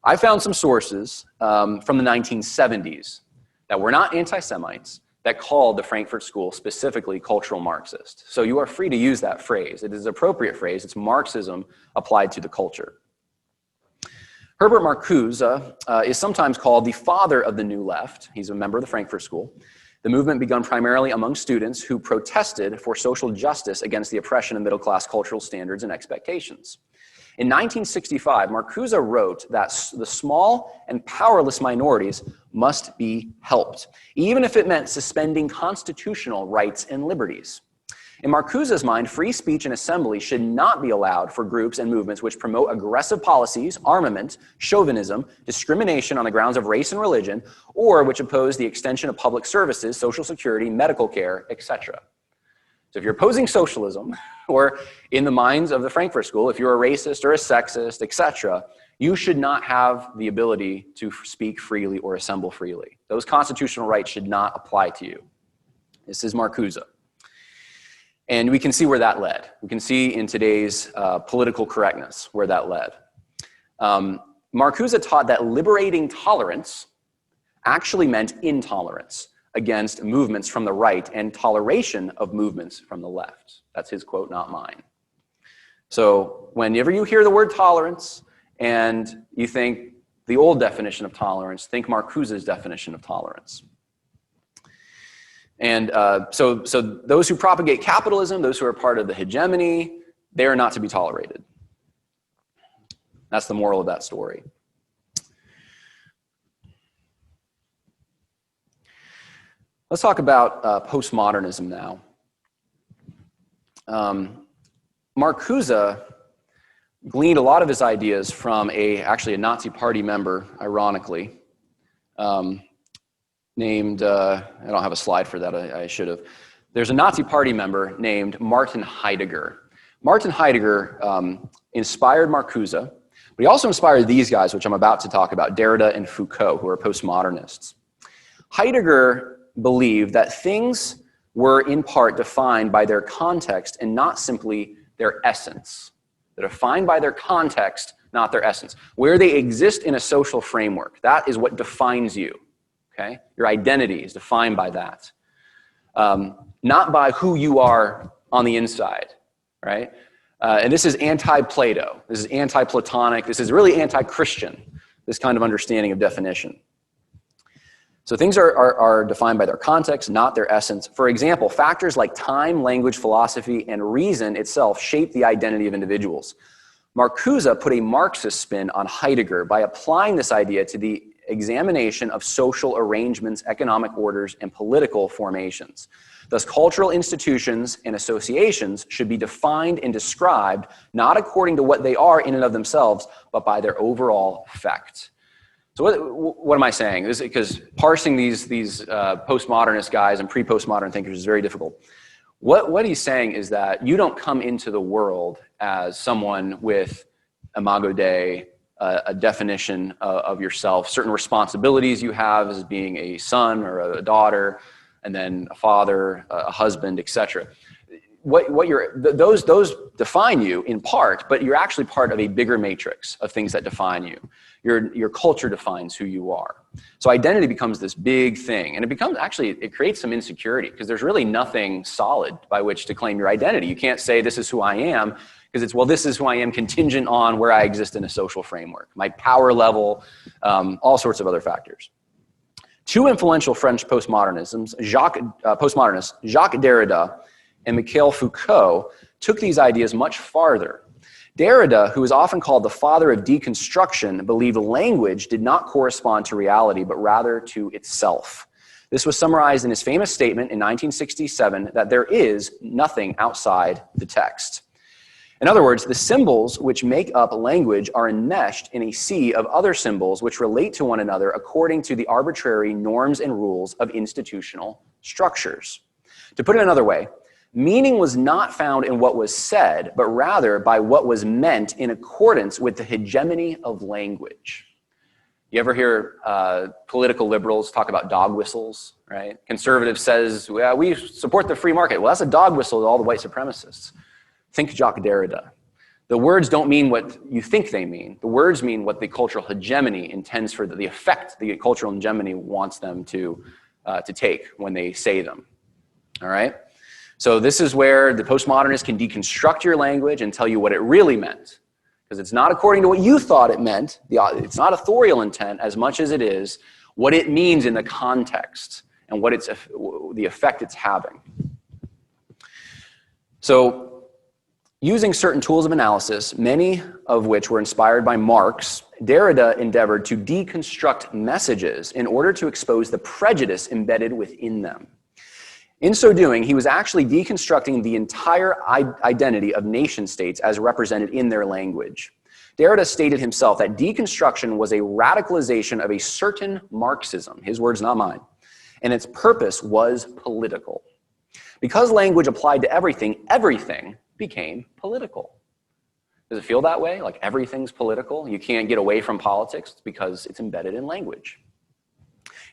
I found some sources from the 1970s that were not anti-Semites that called the Frankfurt School specifically cultural Marxist. So you are free to use that phrase. It is an appropriate phrase. It's Marxism applied to the culture. Herbert Marcuza is sometimes called the father of the New Left. He's a member of the Frankfurt School. The movement began primarily among students who protested for social justice against the oppression of middle-class cultural standards and expectations. In 1965, Marcuza wrote that the small and powerless minorities must be helped, even if it meant suspending constitutional rights and liberties. In Marcuza's mind, free speech and assembly should not be allowed for groups and movements which promote aggressive policies, armament, chauvinism, discrimination on the grounds of race and religion, or which oppose the extension of public services, social security, medical care, etc. So if you're opposing socialism, or in the minds of the Frankfurt School, if you're a racist or a sexist, etc., you should not have the ability to speak freely or assemble freely. Those constitutional rights should not apply to you. This is Marcuza. And we can see where that led. We can see in today's political correctness where that led. Marcuza taught that liberating tolerance actually meant intolerance against movements from the right and toleration of movements from the left. That's his quote, not mine. So whenever you hear the word tolerance and you think the old definition of tolerance, think Marcuza's definition of tolerance. And so those who propagate capitalism, those who are part of the hegemony, they are not to be tolerated. That's the moral of that story. Let's talk about postmodernism now. Marcuza gleaned a lot of his ideas from actually a Nazi party member, ironically, named, I don't have a slide for that, I should have. There's a Nazi party member named Martin Heidegger. Martin Heidegger inspired Marcuza, but he also inspired these guys, which I'm about to talk about, Derrida and Foucault, who are postmodernists. Heidegger believed that things were in part defined by their context and not simply their essence. They're defined by their context, not their essence. Where they exist in a social framework, that is what defines you, okay? Your identity is defined by that. Not by who you are on the inside, right? And this is anti-Plato. This is anti-Platonic. This is really anti-Christian, this kind of understanding of definition. So things are defined by their context, not their essence. For example, factors like time, language, philosophy, and reason itself shape the identity of individuals. Marcuza put a Marxist spin on Heidegger by applying this idea to the examination of social arrangements, economic orders, and political formations. Thus, cultural institutions and associations should be defined and described not according to what they are in and of themselves, but by their overall effect. So what am I saying? This is because parsing these postmodernist guys and pre-postmodern thinkers is very difficult. What he's saying is that you don't come into the world as someone with imago Dei, a definition of yourself, certain responsibilities you have as being a son or a daughter, and then a father, a husband, etc. Those define you in part, but you're actually part of a bigger matrix of things that define you. Your culture defines who you are. So identity becomes this big thing, and it creates some insecurity because there's really nothing solid by which to claim your identity. You can't say this is who I am because it's, well, this is who I am contingent on where I exist in a social framework, my power level, all sorts of other factors. Two influential French postmodernists, Jacques Derrida and Michel Foucault, took these ideas much farther. Derrida, who is often called the father of deconstruction, believed language did not correspond to reality, but rather to itself. This was summarized in his famous statement in 1967 that there is nothing outside the text. In other words, the symbols which make up language are enmeshed in a sea of other symbols which relate to one another according to the arbitrary norms and rules of institutional structures. To put it another way, meaning was not found in what was said, but rather by what was meant in accordance with the hegemony of language. You ever hear political liberals talk about dog whistles, right? Conservative says, well, we support the free market. Well, that's a dog whistle to all the white supremacists. Think Jacques Derrida. The words don't mean what you think they mean. The words mean what the cultural hegemony intends for the effect the cultural hegemony wants them to take when they say them, all right? So this is where the postmodernists can deconstruct your language and tell you what it really meant. Because it's not according to what you thought it meant. It's not authorial intent as much as it is what it means in the context and what the effect it's having. So using certain tools of analysis, many of which were inspired by Marx, Derrida endeavored to deconstruct messages in order to expose the prejudice embedded within them. In so doing, he was actually deconstructing the entire identity of nation-states as represented in their language. Derrida stated himself that deconstruction was a radicalization of a certain Marxism, his words, not mine, and its purpose was political. Because language applied to everything, everything became political. Does it feel that way? Like everything's political? You can't get away from politics because it's embedded in language.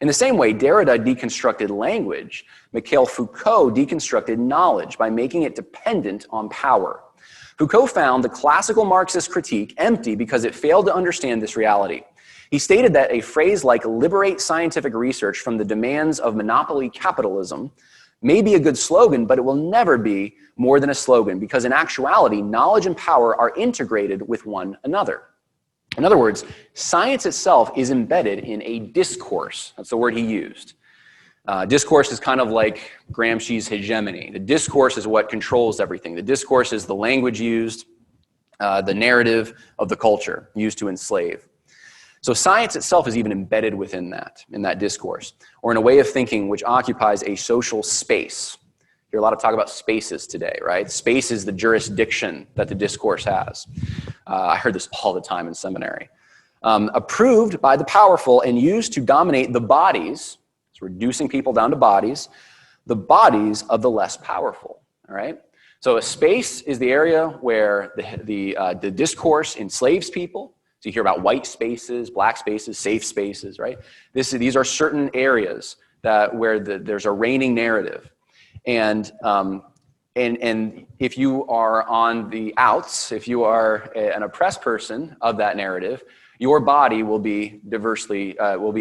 In the same way, Derrida deconstructed language. Michel Foucault deconstructed knowledge by making it dependent on power. Foucault found the classical Marxist critique empty because it failed to understand this reality. He stated that a phrase like liberate scientific research from the demands of monopoly capitalism may be a good slogan, but it will never be more than a slogan because in actuality, knowledge and power are integrated with one another. In other words, science itself is embedded in a discourse. That's the word he used. Discourse is kind of like Gramsci's hegemony. The discourse is what controls everything. The discourse is the language used, the narrative of the culture used to enslave. So science itself is even embedded within that, in that discourse, or in a way of thinking which occupies a social space. You hear a lot of talk about spaces today, right? Space is the jurisdiction that the discourse has. I heard this all the time in seminary. Approved by the powerful and used to dominate the bodies, it's reducing people down to bodies, the bodies of the less powerful, all right? So a space is the area where the discourse enslaves people. So you hear about white spaces, black spaces, safe spaces, right? These are certain areas where there's a reigning narrative. And if you are on the outs, if you are an oppressed person of that narrative, your body will be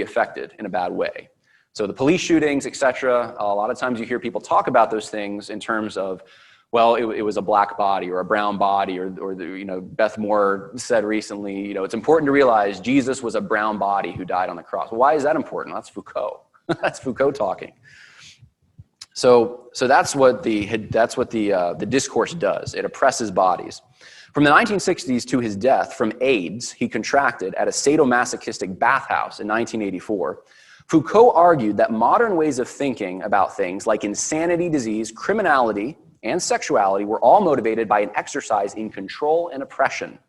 affected in a bad way. So the police shootings, et cetera, a lot of times you hear people talk about those things in terms of, well, it was a black body or a brown body, or Beth Moore said recently, it's important to realize Jesus was a brown body who died on the cross. Well, why is that important? That's Foucault. That's Foucault talking. So that's what the discourse does. It oppresses bodies. From the 1960s to his death from AIDS, he contracted at a sadomasochistic bathhouse in 1984. Foucault argued that modern ways of thinking about things like insanity, disease, criminality, and sexuality were all motivated by an exercise in control and oppression.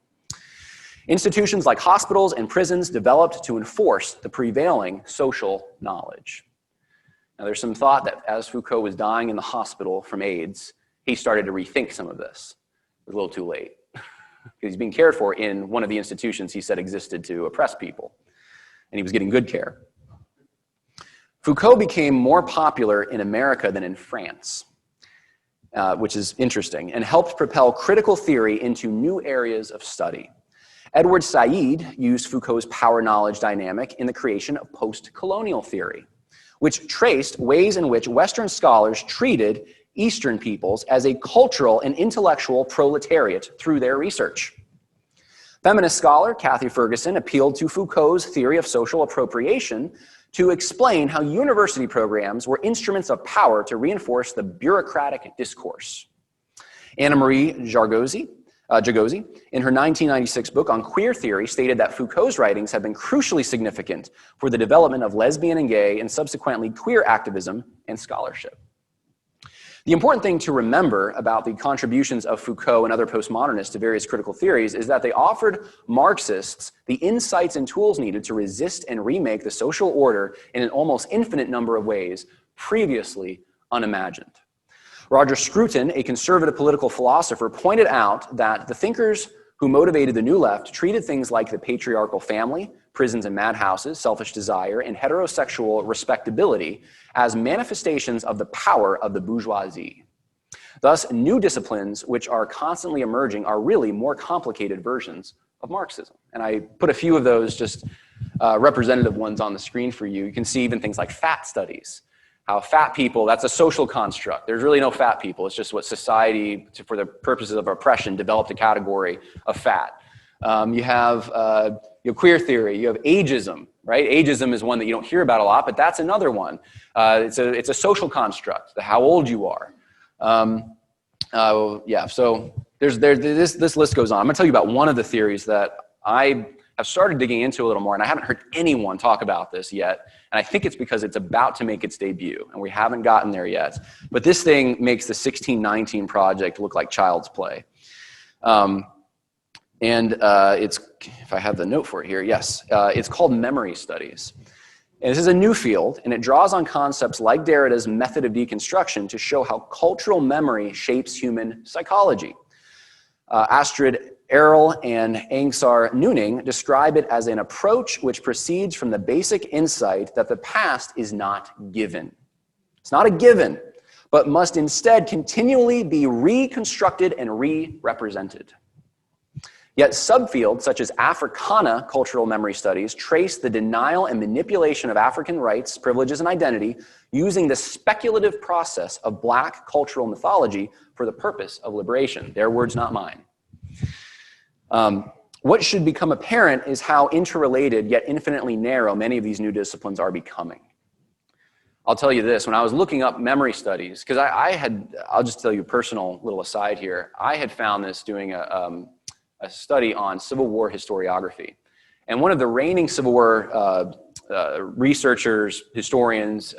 Institutions like hospitals and prisons developed to enforce the prevailing social knowledge. Now, there's some thought that as Foucault was dying in the hospital from AIDS, he started to rethink some of this. It was a little too late, because he's being cared for in one of the institutions he said existed to oppress people, and he was getting good care. Foucault became more popular in America than in France, which is interesting, and helped propel critical theory into new areas of study. Edward Said used Foucault's power-knowledge dynamic in the creation of post-colonial theory, which traced ways in which Western scholars treated Eastern peoples as a cultural and intellectual proletariat through their research. Feminist scholar Kathy Ferguson appealed to Foucault's theory of social appropriation to explain how university programs were instruments of power to reinforce the bureaucratic discourse. Anna Marie Jagosi, in her 1996 book on queer theory, stated that Foucault's writings have been crucially significant for the development of lesbian and gay and subsequently queer activism and scholarship. The important thing to remember about the contributions of Foucault and other postmodernists to various critical theories is that they offered Marxists the insights and tools needed to resist and remake the social order in an almost infinite number of ways previously unimagined. Roger Scruton, a conservative political philosopher, pointed out that the thinkers who motivated the New Left treated things like the patriarchal family, prisons and madhouses, selfish desire, and heterosexual respectability as manifestations of the power of the bourgeoisie. Thus, new disciplines which are constantly emerging are really more complicated versions of Marxism. And I put a few of those just representative ones on the screen for you. You can see even things like fat studies. How fat people, that's a social construct. There's really no fat people. It's just what society, for the purposes of oppression, developed a category of fat. You have queer theory. You have ageism, right? Ageism is one that you don't hear about a lot, but that's another one. It's a social construct, how old you are. So this list goes on. I'm going to tell you about one of the theories that I have started digging into a little more, and I haven't heard anyone talk about this yet. And I think it's because it's about to make its debut, and we haven't gotten there yet. But this thing makes the 1619 project look like child's play. It's, if I have the note for it here, yes, it's called memory studies. And this is a new field, and it draws on concepts like Derrida's method of deconstruction to show how cultural memory shapes human psychology. Astrid Errol and Angsar Nuning describe it as an approach which proceeds from the basic insight that the past is not given. It's not a given, but must instead continually be reconstructed and re-represented. Yet subfields such as Africana cultural memory studies trace the denial and manipulation of African rights, privileges, and identity using the speculative process of Black cultural mythology for the purpose of liberation. Their words, not mine. What should become apparent is how interrelated yet infinitely narrow many of these new disciplines are becoming. I'll tell you this, when I was looking up memory studies, because I'll just tell you a personal little aside here, I had found this doing a study on Civil War historiography. And one of the reigning Civil War researchers, historians,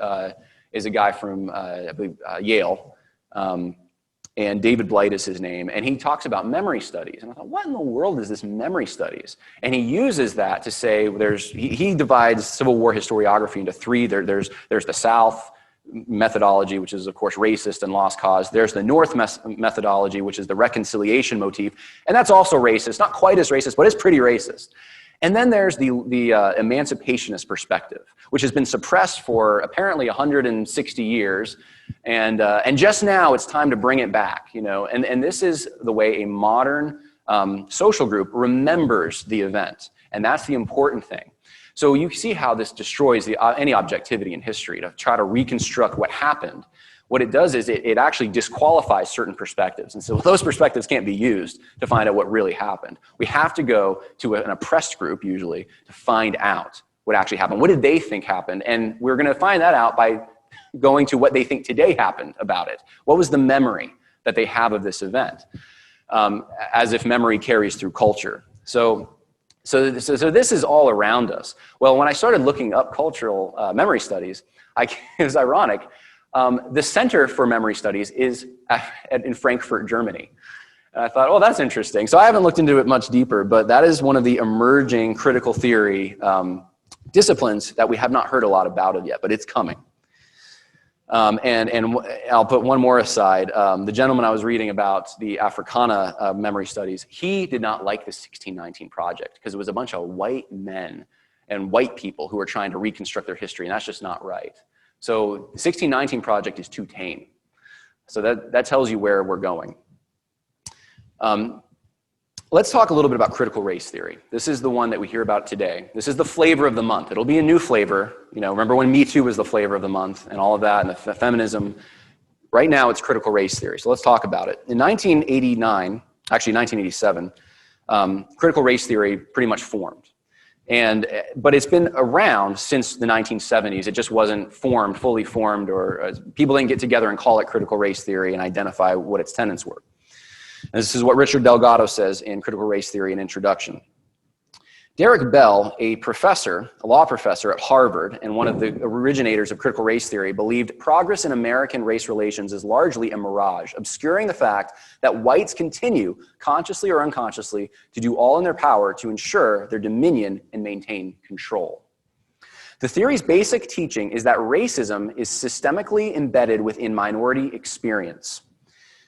is a guy from I believe, Yale. and David Blight is his name, and he talks about memory studies. And I thought, what in the world is this memory studies? And he uses that to say he divides Civil War historiography into three. There's the South methodology, which is, of course, racist and lost cause. There's the North methodology, which is the reconciliation motif, and that's also racist. Not quite as racist, but it's pretty racist. And then there's the emancipationist perspective, which has been suppressed for apparently 160 years, and just now it's time to bring it back, you know. And this is the way a modern social group remembers the event, and that's the important thing. So you see how this destroys any objectivity in history to try to reconstruct what happened. What it does is it actually disqualifies certain perspectives. And so those perspectives can't be used to find out what really happened. We have to go to an oppressed group, usually, to find out what actually happened. What did they think happened? And we're going to find that out by going to what they think today happened about it. What was the memory that they have of this event? As if memory carries through culture. So this is all around us. Well, when I started looking up cultural memory studies, it was ironic. The Center for Memory Studies is in Frankfurt, Germany. And I thought, oh, that's interesting. So I haven't looked into it much deeper, but that is one of the emerging critical theory disciplines that we have not heard a lot about it yet, but it's coming. And I'll put one more aside. The gentleman I was reading about, the Africana memory studies, he did not like the 1619 Project because it was a bunch of white men and white people who were trying to reconstruct their history, and that's just not right. So the 1619 Project is too tame. So that tells you where we're going. Let's talk a little bit about critical race theory. This is the one that we hear about today. This is the flavor of the month. It'll be a new flavor. You know, remember when Me Too was the flavor of the month and all of that, and the feminism. Right now, it's critical race theory. So let's talk about it. In 1989, actually 1987, critical race theory pretty much formed. But it's been around since the 1970s. It just wasn't fully formed, or people didn't get together and call it critical race theory and identify what its tenets were. And this is what Richard Delgado says in Critical Race Theory and Introduction. Derek Bell, a law professor at Harvard, and one of the originators of critical race theory, believed progress in American race relations is largely a mirage, obscuring the fact that whites continue, consciously or unconsciously, to do all in their power to ensure their dominion and maintain control. The theory's basic teaching is that racism is systemically embedded within minority experience.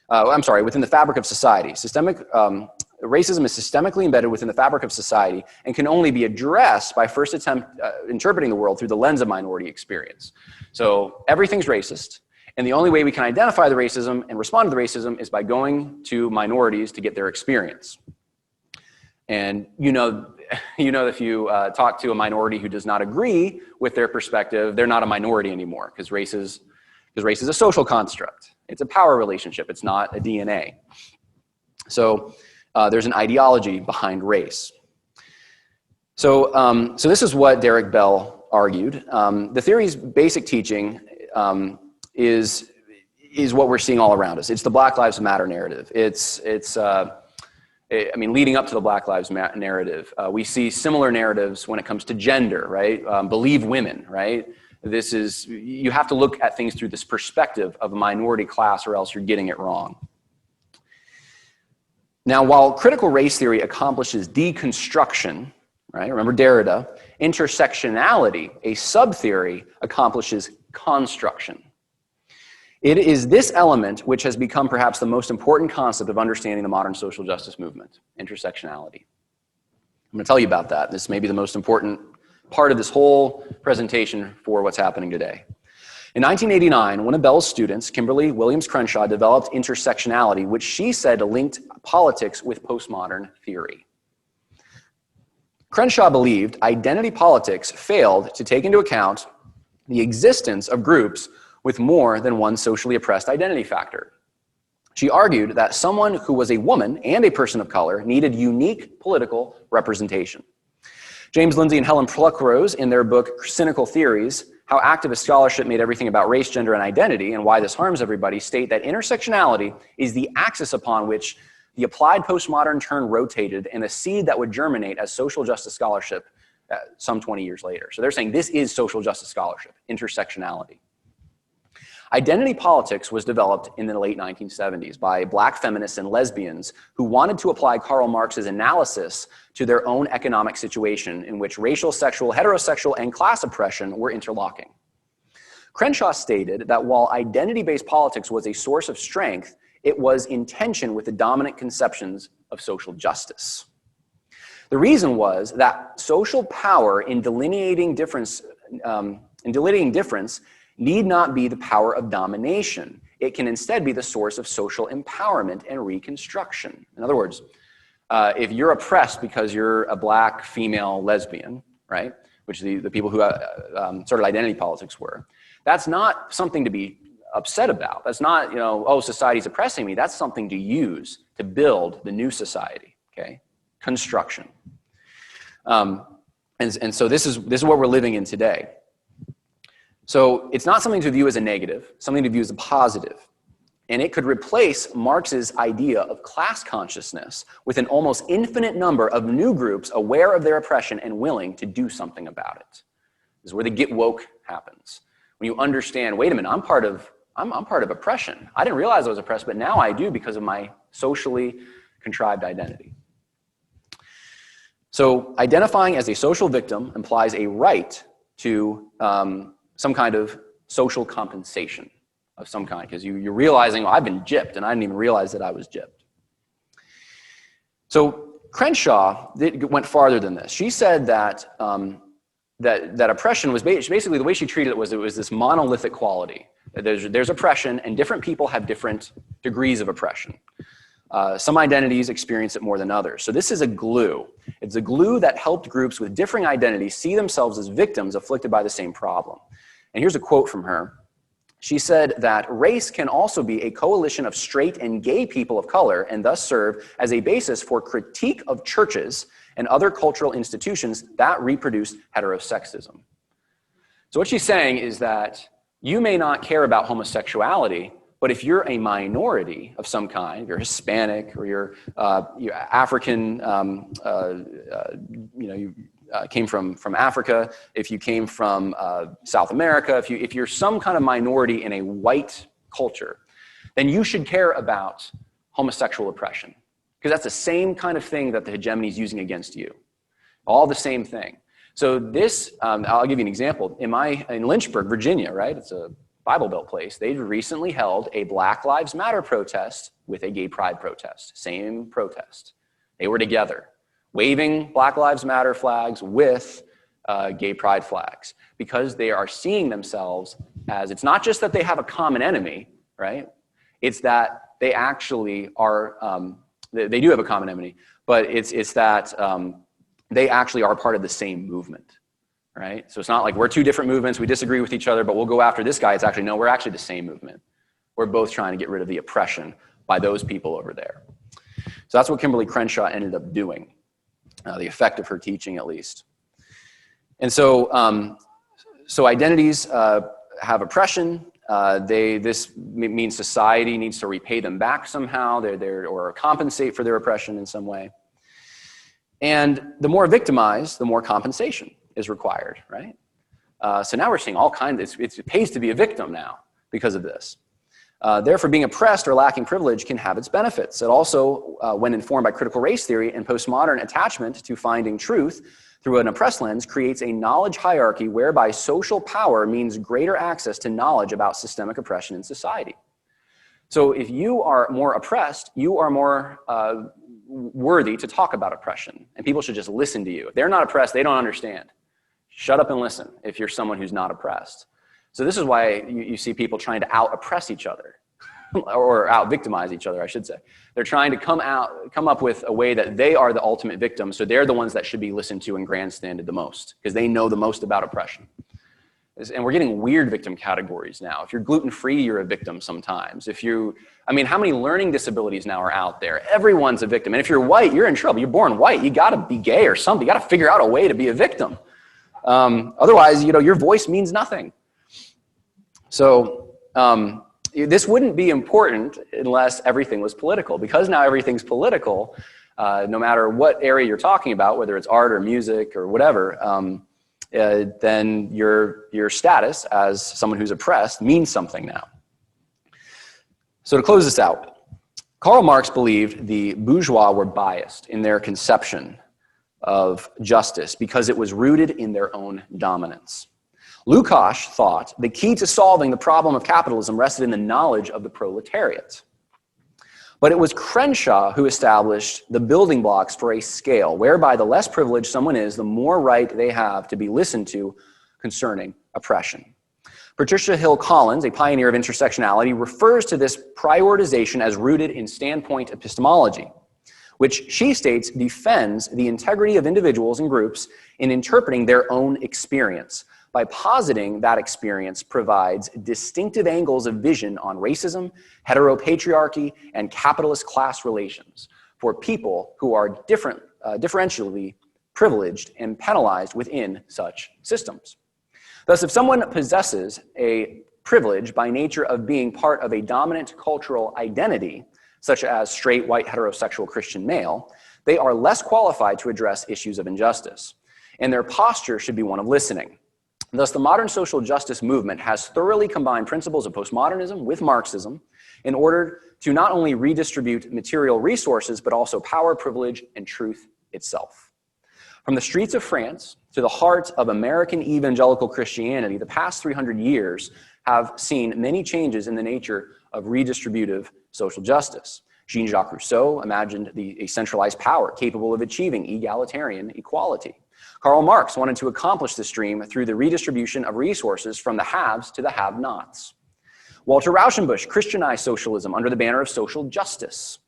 Within the fabric of society. Racism is systemically embedded within the fabric of society and can only be addressed by first interpreting the world through the lens of minority experience. So everything's racist, and the only way we can identify the racism and respond to the racism is by going to minorities to get their experience. And you know if you talk to a minority who does not agree with their perspective, they're not a minority anymore, because race is a social construct. It's a power relationship. It's not a DNA. So there's an ideology behind race. So this is what Derek Bell argued. The theory's basic teaching is what we're seeing all around us. It's the Black Lives Matter narrative. Leading up to the Black Lives Matter narrative, we see similar narratives when it comes to gender, right? Believe women, right? You have to look at things through this perspective of a minority class, or else you're getting it wrong. Now, while critical race theory accomplishes deconstruction, right? Remember Derrida, intersectionality, a sub-theory, accomplishes construction. It is this element which has become perhaps the most important concept of understanding the modern social justice movement, intersectionality. I'm going to tell you about that. This may be the most important part of this whole presentation for what's happening today. In 1989, one of Bell's students, Kimberly Williams Crenshaw, developed intersectionality, which she said linked politics with postmodern theory. Crenshaw believed identity politics failed to take into account the existence of groups with more than one socially oppressed identity factor. She argued that someone who was a woman and a person of color needed unique political representation. James Lindsay and Helen Pluckrose, in their book Cynical Theories, How Activist Scholarship Made Everything About Race, Gender, and Identity, and Why This Harms Everybody, state that intersectionality is the axis upon which the applied postmodern turn rotated, and a seed that would germinate as social justice scholarship some 20 years later. So they're saying this is social justice scholarship, intersectionality. Identity politics was developed in the late 1970s by black feminists and lesbians who wanted to apply Karl Marx's analysis to their own economic situation in which racial, sexual, heterosexual, and class oppression were interlocking. Crenshaw stated that while identity-based politics was a source of strength, it was in tension with the dominant conceptions of social justice. The reason was that social power in delineating difference need not be the power of domination. It can instead be the source of social empowerment and reconstruction. In other words, if you're oppressed because you're a black female lesbian, right, which the people who started identity politics were, that's not something to be upset about. That's not, you know, oh, society's oppressing me. That's something to use to build the new society, okay? Construction. And so this is what we're living in today. So it's not something to view as a negative, something to view as a positive. And it could replace Marx's idea of class consciousness with an almost infinite number of new groups aware of their oppression and willing to do something about it. This is where the get woke happens. When you understand, wait a minute, I'm part of oppression. I didn't realize I was oppressed, but now I do because of my socially contrived identity. So identifying as a social victim implies a right to some kind of social compensation of some kind, because you're realizing, well, I've been gypped, and I didn't even realize that I was gypped. So Crenshaw went farther than this. She said that that oppression was basically, the way she treated it was this monolithic quality. There's oppression, and different people have different degrees of oppression. Some identities experience it more than others. So this is a glue. It's a glue that helped groups with differing identities see themselves as victims afflicted by the same problem. And here's a quote from her. She said that race can also be a coalition of straight and gay people of color and thus serve as a basis for critique of churches and other cultural institutions that reproduce heterosexism. So what she's saying is that you may not care about homosexuality, but if you're a minority of some kind, if you're Hispanic or you're African, you came from Africa, if you came from South America, if you're some kind of minority in a white culture, then you should care about homosexual oppression, because that's the same kind of thing that the hegemony is using against you. All the same thing. So this, I'll give you an example. In Lynchburg, Virginia, right? It's a Bible Belt place. They recently held a Black Lives Matter protest with a gay pride protest. Same protest. They were together, waving Black Lives Matter flags with gay pride flags, because they are seeing themselves as, it's not just that they have a common enemy, right? It's that they actually are, they do have a common enemy, but it's that they actually are part of the same movement, right? So it's not like we're two different movements, we disagree with each other, but we'll go after this guy. It's actually, no, we're actually the same movement. We're both trying to get rid of the oppression by those people over there. So that's what Kimberly Crenshaw ended up doing, the effect of her teaching at least. And so, so identities have oppression. This means society needs to repay them back somehow, or compensate for their oppression in some way. And the more victimized, the more compensation is required, right? So now we're seeing all kinds, it pays to be a victim now because of this. Therefore, being oppressed or lacking privilege can have its benefits. It also, when informed by critical race theory and postmodern attachment to finding truth through an oppressed lens, creates a knowledge hierarchy whereby social power means greater access to knowledge about systemic oppression in society. So if you are more oppressed, you are more worthy to talk about oppression, and people should just listen to you. If they're not oppressed, they don't understand. Shut up and listen if you're someone who's not oppressed. So this is why you see people trying to out-oppress each other, or out-victimize each other, I should say. They're trying to come up with a way that they are the ultimate victim, so they're the ones that should be listened to and grandstanded the most, because they know the most about oppression. And we're getting weird victim categories now. If you're gluten-free, you're a victim sometimes. I mean, how many learning disabilities now are out there? Everyone's a victim. And if you're white, you're in trouble. You're born white. You gotta be gay or something. You gotta figure out a way to be a victim. Otherwise, your voice means nothing. So this wouldn't be important unless everything was political. Because now everything's political, no matter what area you're talking about, whether it's art or music or whatever, then your status as someone who's oppressed means something now. So to close this out, Karl Marx believed the bourgeois were biased in their conception of justice because it was rooted in their own dominance. Lukács thought the key to solving the problem of capitalism rested in the knowledge of the proletariat. But it was Crenshaw who established the building blocks for a scale whereby the less privileged someone is, the more right they have to be listened to concerning oppression. Patricia Hill Collins, a pioneer of intersectionality, refers to this prioritization as rooted in standpoint epistemology, which she states defends the integrity of individuals and groups in interpreting their own experience by positing that experience provides distinctive angles of vision on racism, heteropatriarchy, and capitalist class relations for people who are differentially privileged and penalized within such systems. Thus, if someone possesses a privilege by nature of being part of a dominant cultural identity, such as straight, white, heterosexual Christian male, they are less qualified to address issues of injustice, and their posture should be one of listening. Thus, the modern social justice movement has thoroughly combined principles of postmodernism with Marxism in order to not only redistribute material resources, but also power, privilege, and truth itself. From the streets of France to the heart of American evangelical Christianity, the past 300 years have seen many changes in the nature of redistributive social justice. Jean-Jacques Rousseau imagined a centralized power capable of achieving egalitarian equality. Karl Marx wanted to accomplish this dream through the redistribution of resources from the haves to the have-nots. Walter Rauschenbusch Christianized socialism under the banner of social justice.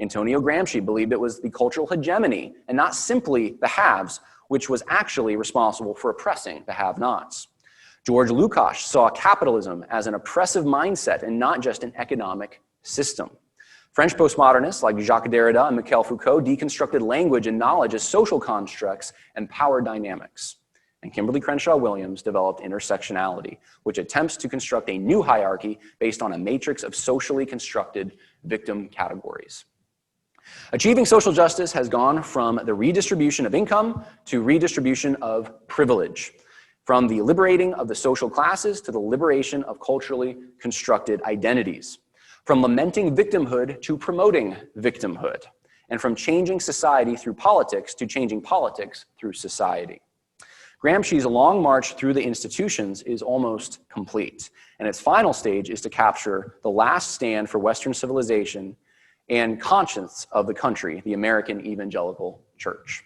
Antonio Gramsci believed it was the cultural hegemony and not simply the haves, which was actually responsible for oppressing the have-nots. George Lukács saw capitalism as an oppressive mindset and not just an economic system. French postmodernists like Jacques Derrida and Michel Foucault deconstructed language and knowledge as social constructs and power dynamics. And Kimberly Crenshaw Williams developed intersectionality, which attempts to construct a new hierarchy based on a matrix of socially constructed victim categories. Achieving social justice has gone from the redistribution of income to redistribution of privilege, from the liberating of the social classes to the liberation of culturally constructed identities, from lamenting victimhood to promoting victimhood, and from changing society through politics to changing politics through society. Gramsci's long march through the institutions is almost complete, and its final stage is to capture the last stand for Western civilization and conscience of the country, the American Evangelical Church.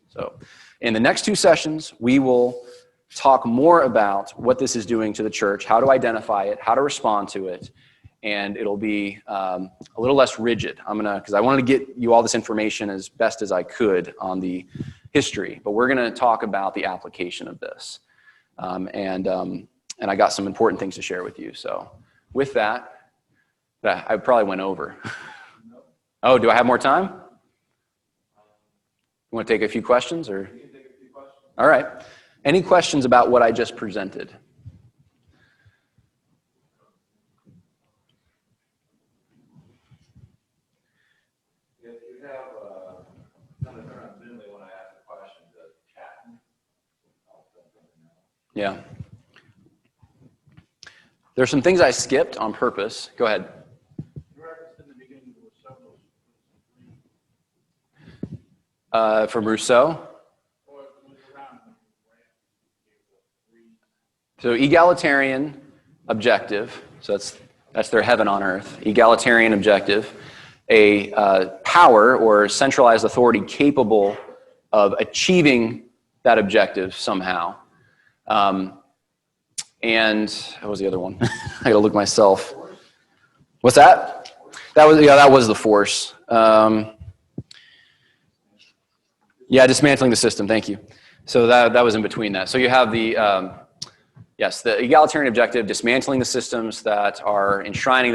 So, in the next two sessions, we will talk more about what this is doing to the church, how to identify it, how to respond to it, and it'll be a little less rigid. Because I wanted to get you all this information as best as I could on the history, but we're gonna talk about the application of this. And I got some important things to share with you. So with that, I probably went over. Oh, do I have more time? You want to take a few questions, or? We can take a few questions. All right. Any questions about what I just presented? If you have kind of turn on Zoom, they want to ask a question to chat. Yeah. There's some things I skipped on purpose. Go ahead. From Rousseau. So egalitarian objective, so that's their heaven on earth, egalitarian objective, a power or centralized authority capable of achieving that objective somehow. And what was the other one? I gotta look myself. What's that? That was the force. Yeah, dismantling the system, thank you. So that was in between that. So you have the, yes, the egalitarian objective, dismantling the systems that are enshrining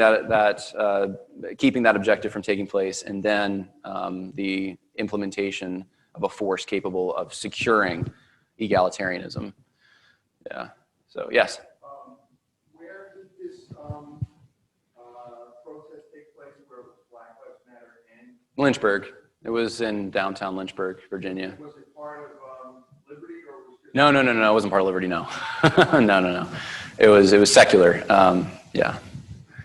keeping that objective from taking place, and then the implementation of a force capable of securing egalitarianism. Yeah, so yes? Where did this protest take place where Black Lives Matter and? Lynchburg. It was in downtown Lynchburg, Virginia. Was it part of Liberty, or was it? No. It wasn't part of Liberty. No, no. It was secular. Yeah.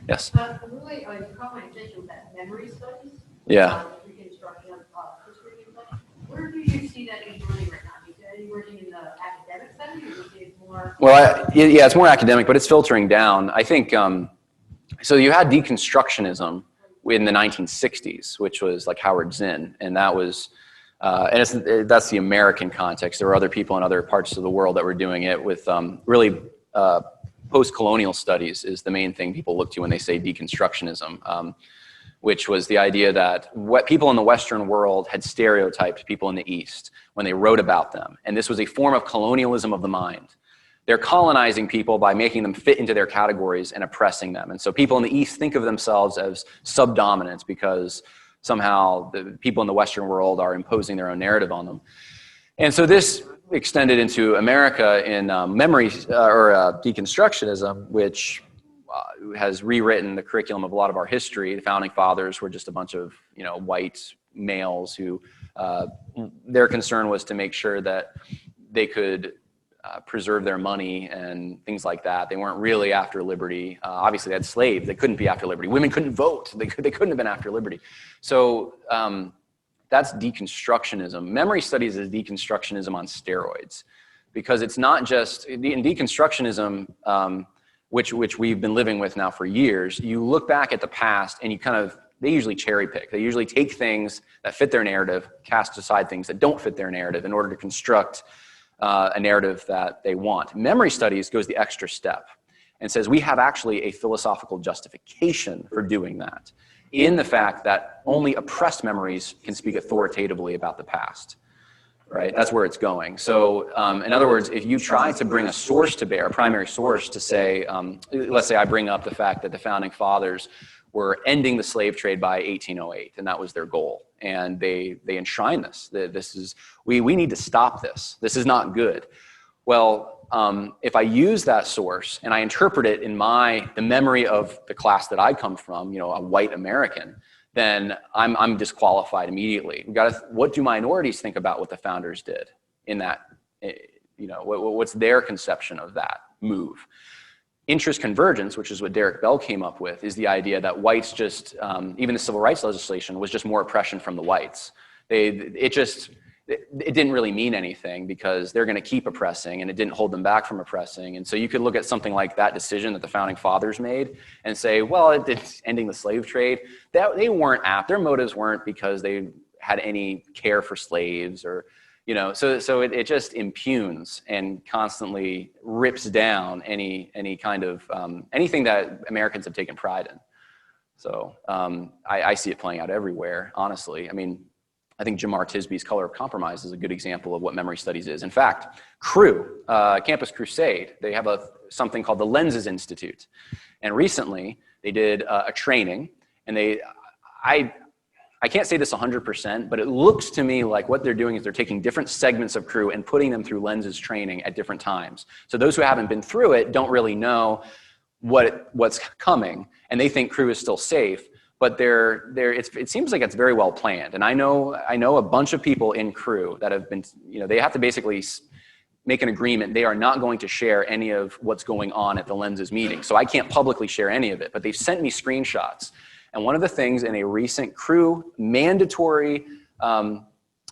Yes. Really, you caught my attention with that memory studies. Yeah. Reconstruction of history and stuff. Where do you see that emerging right now? Are you working in the academic setting, or do you see it more? Well, yeah, it's more academic, but it's filtering down. I think, so you had deconstructionism in the 1960s, which was like Howard Zinn, and that was, that's the American context. There were other people in other parts of the world that were doing it with really post-colonial studies is the main thing people look to when they say deconstructionism, which was the idea that what people in the Western world had stereotyped people in the East when they wrote about them. And this was a form of colonialism of the mind. They're colonizing people by making them fit into their categories and oppressing them. And so people in the East think of themselves as subdominant because somehow the people in the Western world are imposing their own narrative on them. And so this extended into America in memory or deconstructionism, which has rewritten the curriculum of a lot of our history. The founding fathers were just a bunch of white males who their concern was to make sure that they could preserve their money and things like that. They weren't really after liberty. Obviously, they had slaves. They couldn't be after liberty. Women couldn't vote. They couldn't have been after liberty. So that's deconstructionism. Memory studies is deconstructionism on steroids, because it's not just in deconstructionism, which we've been living with now for years. You look back at the past and they usually cherry pick. They usually take things that fit their narrative, cast aside things that don't fit their narrative in order to construct a narrative that they want. Memory studies goes the extra step and says we have actually a philosophical justification for doing that, in the fact that only oppressed memories can speak authoritatively about the past, right? That's where it's going. So in other words, if you try to bring a source to bear, a primary source to say, let's say I bring up the fact that the founding fathers were ending the slave trade by 1808, and that was their goal. And they enshrine this. We need to stop this. This is not good. Well, if I use that source and I interpret it in the memory of the class that I come from, a white American, then I'm disqualified immediately. What do minorities think about what the founders did in that? What's their conception of that move? Interest convergence, which is what Derek Bell came up with, is the idea that whites just, even the civil rights legislation was just more oppression from the whites. It didn't really mean anything because they're going to keep oppressing, and it didn't hold them back from oppressing. And so you could look at something like that decision that the founding fathers made and say, well, it's ending the slave trade. Their motives weren't because they had any care for slaves or, so it just impugns and constantly rips down any kind of anything that Americans have taken pride in. So I see it playing out everywhere, honestly. I mean, I think Jamar Tisby's Color of Compromise is a good example of what memory studies is. In fact, Campus Crusade, they have something called the Lenses Institute. And recently, they did a training, and I can't say this 100%, but it looks to me like what they're doing is they're taking different segments of Crew and putting them through Lenses training at different times. So those who haven't been through it don't really know what's coming, and they think Crew is still safe. But it seems like it's very well planned. And I know a bunch of people in Crew that have been, they have to basically make an agreement. They are not going to share any of what's going on at the Lenses meeting. So I can't publicly share any of it, but they've sent me screenshots. And one of the things in a recent Crew mandatory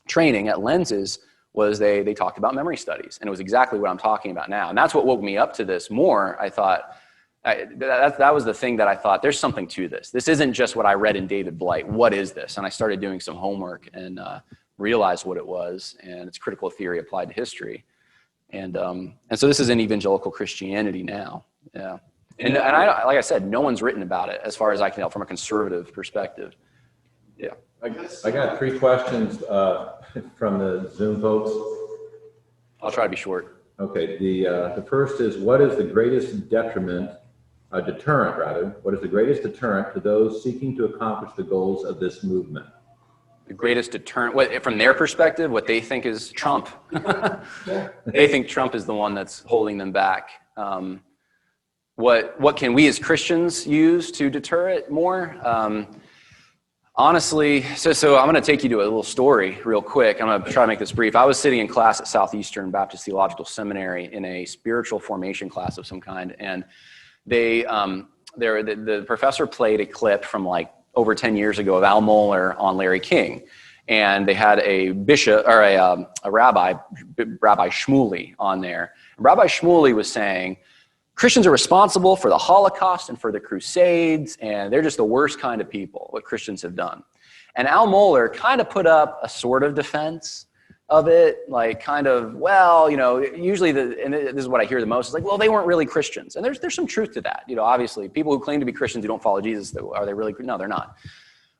training at Lenses was they talked about memory studies. And it was exactly what I'm talking about now. And that's what woke me up to this more. I thought, that was the thing that I thought, there's something to this. This isn't just what I read in David Blight. What is this? And I started doing some homework and realized what it was. And it's critical theory applied to history. And so this is in evangelical Christianity now. Yeah. And like I said, no one's written about it as far as I can tell from a conservative perspective. Yeah. I got 3 questions from the Zoom folks. I'll try to be short. Okay. The first is, what is the greatest deterrent to those seeking to accomplish the goals of this movement? The greatest deterrent, from their perspective, what they think is Trump. They think Trump is the one that's holding them back. What can we as Christians use to deter it more? Honestly, so I'm going to take you to a little story real quick. I'm going to try to make this brief. I was sitting in class at Southeastern Baptist Theological Seminary in a spiritual formation class of some kind, and they the professor played a clip from like over 10 years ago of Al Mohler on Larry King. And they had a bishop, or a rabbi, Rabbi Shmuley on there. Rabbi Shmuley was saying, Christians are responsible for the Holocaust and for the Crusades, and they're just the worst kind of people, what Christians have done. And Al Mohler kind of put up a sort of defense of it, like kind of, well, you know, usually and this is what I hear the most, is like, well, they weren't really Christians. And there's some truth to that. You know, obviously, people who claim to be Christians who don't follow Jesus, are they really? No, they're not.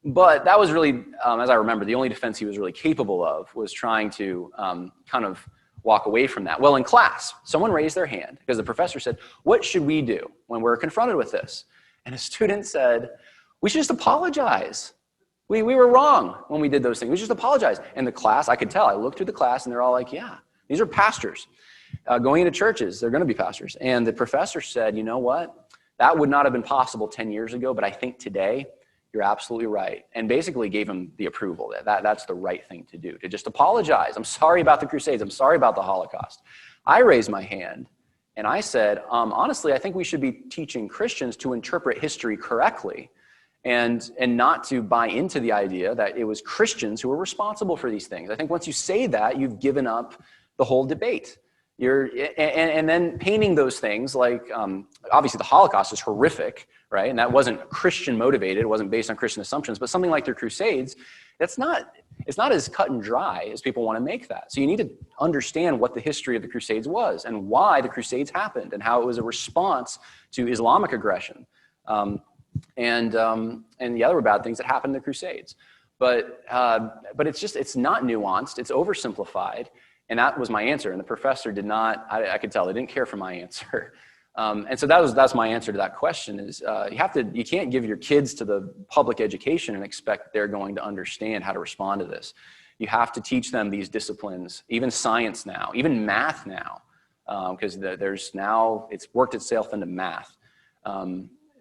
But that was really, as I remember, the only defense he was really capable of was trying to kind of walk away from that. Well, in class, someone raised their hand because the professor said, what should we do when we're confronted with this? And a student said, we should just apologize. We were wrong when we did those things. We should just apologize. And the class, I could tell, I looked through the class and they're all like, yeah, these are pastors going into churches. They're going to be pastors. And the professor said, you know what? That would not have been possible 10 years ago, but I think today, you're absolutely right. And basically gave him the approval that that's the right thing to do, to just apologize. I'm sorry about the Crusades. I'm sorry about the Holocaust. I raised my hand and I said, honestly, I think we should be teaching Christians to interpret history correctly and not to buy into the idea that it was Christians who were responsible for these things. I think once you say that, you've given up the whole debate. And then painting those things like, obviously the Holocaust is horrific, right? And that wasn't Christian motivated. It wasn't based on Christian assumptions, but something like the Crusades, it's not as cut and dry as people want to make that. So you need to understand what the history of the Crusades was and why the Crusades happened and how it was a response to Islamic aggression. And the other bad things that happened in the Crusades. But it's not nuanced, it's oversimplified. And that was my answer. And the professor did not, I could tell, they didn't care for my answer. And so that's my answer to that question is you can't give your kids to the public education and expect they're going to understand how to respond to this. You have to teach them these disciplines, even science now, even math now, because it's worked itself into math.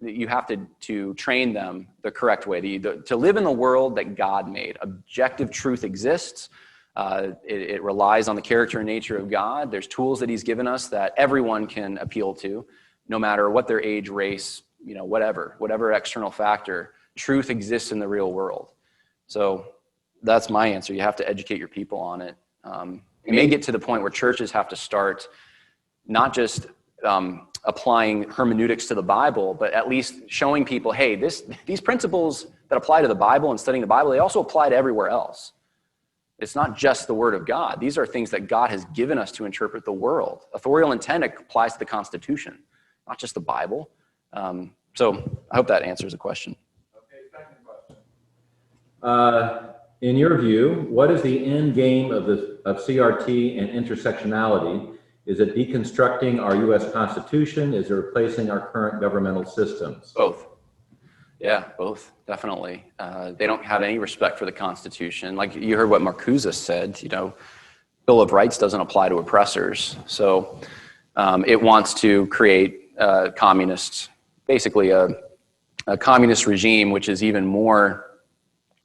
You have to train them the correct way, to live in the world that God made. Objective truth exists. It relies on the character and nature of God. There's tools that he's given us that everyone can appeal to, no matter what their age, race, whatever external factor. Truth exists in the real world. So that's my answer. You have to educate your people on it. It may get to the point where churches have to start not just applying hermeneutics to the Bible, but at least showing people, hey, these principles that apply to the Bible and studying the Bible, they also apply to everywhere else. It's not just the Word of God. These are things that God has given us to interpret the world. Authorial intent applies to the Constitution, not just the Bible. So I hope that answers the question. Okay, second question. In your view, what is the end game of CRT and intersectionality? Is it deconstructing our U.S. Constitution? Is it replacing our current governmental systems? Both. Yeah, both, definitely. They don't have any respect for the Constitution. Like you heard what Marcuza said, Bill of Rights doesn't apply to oppressors. So it wants to create basically a communist regime, which is even more,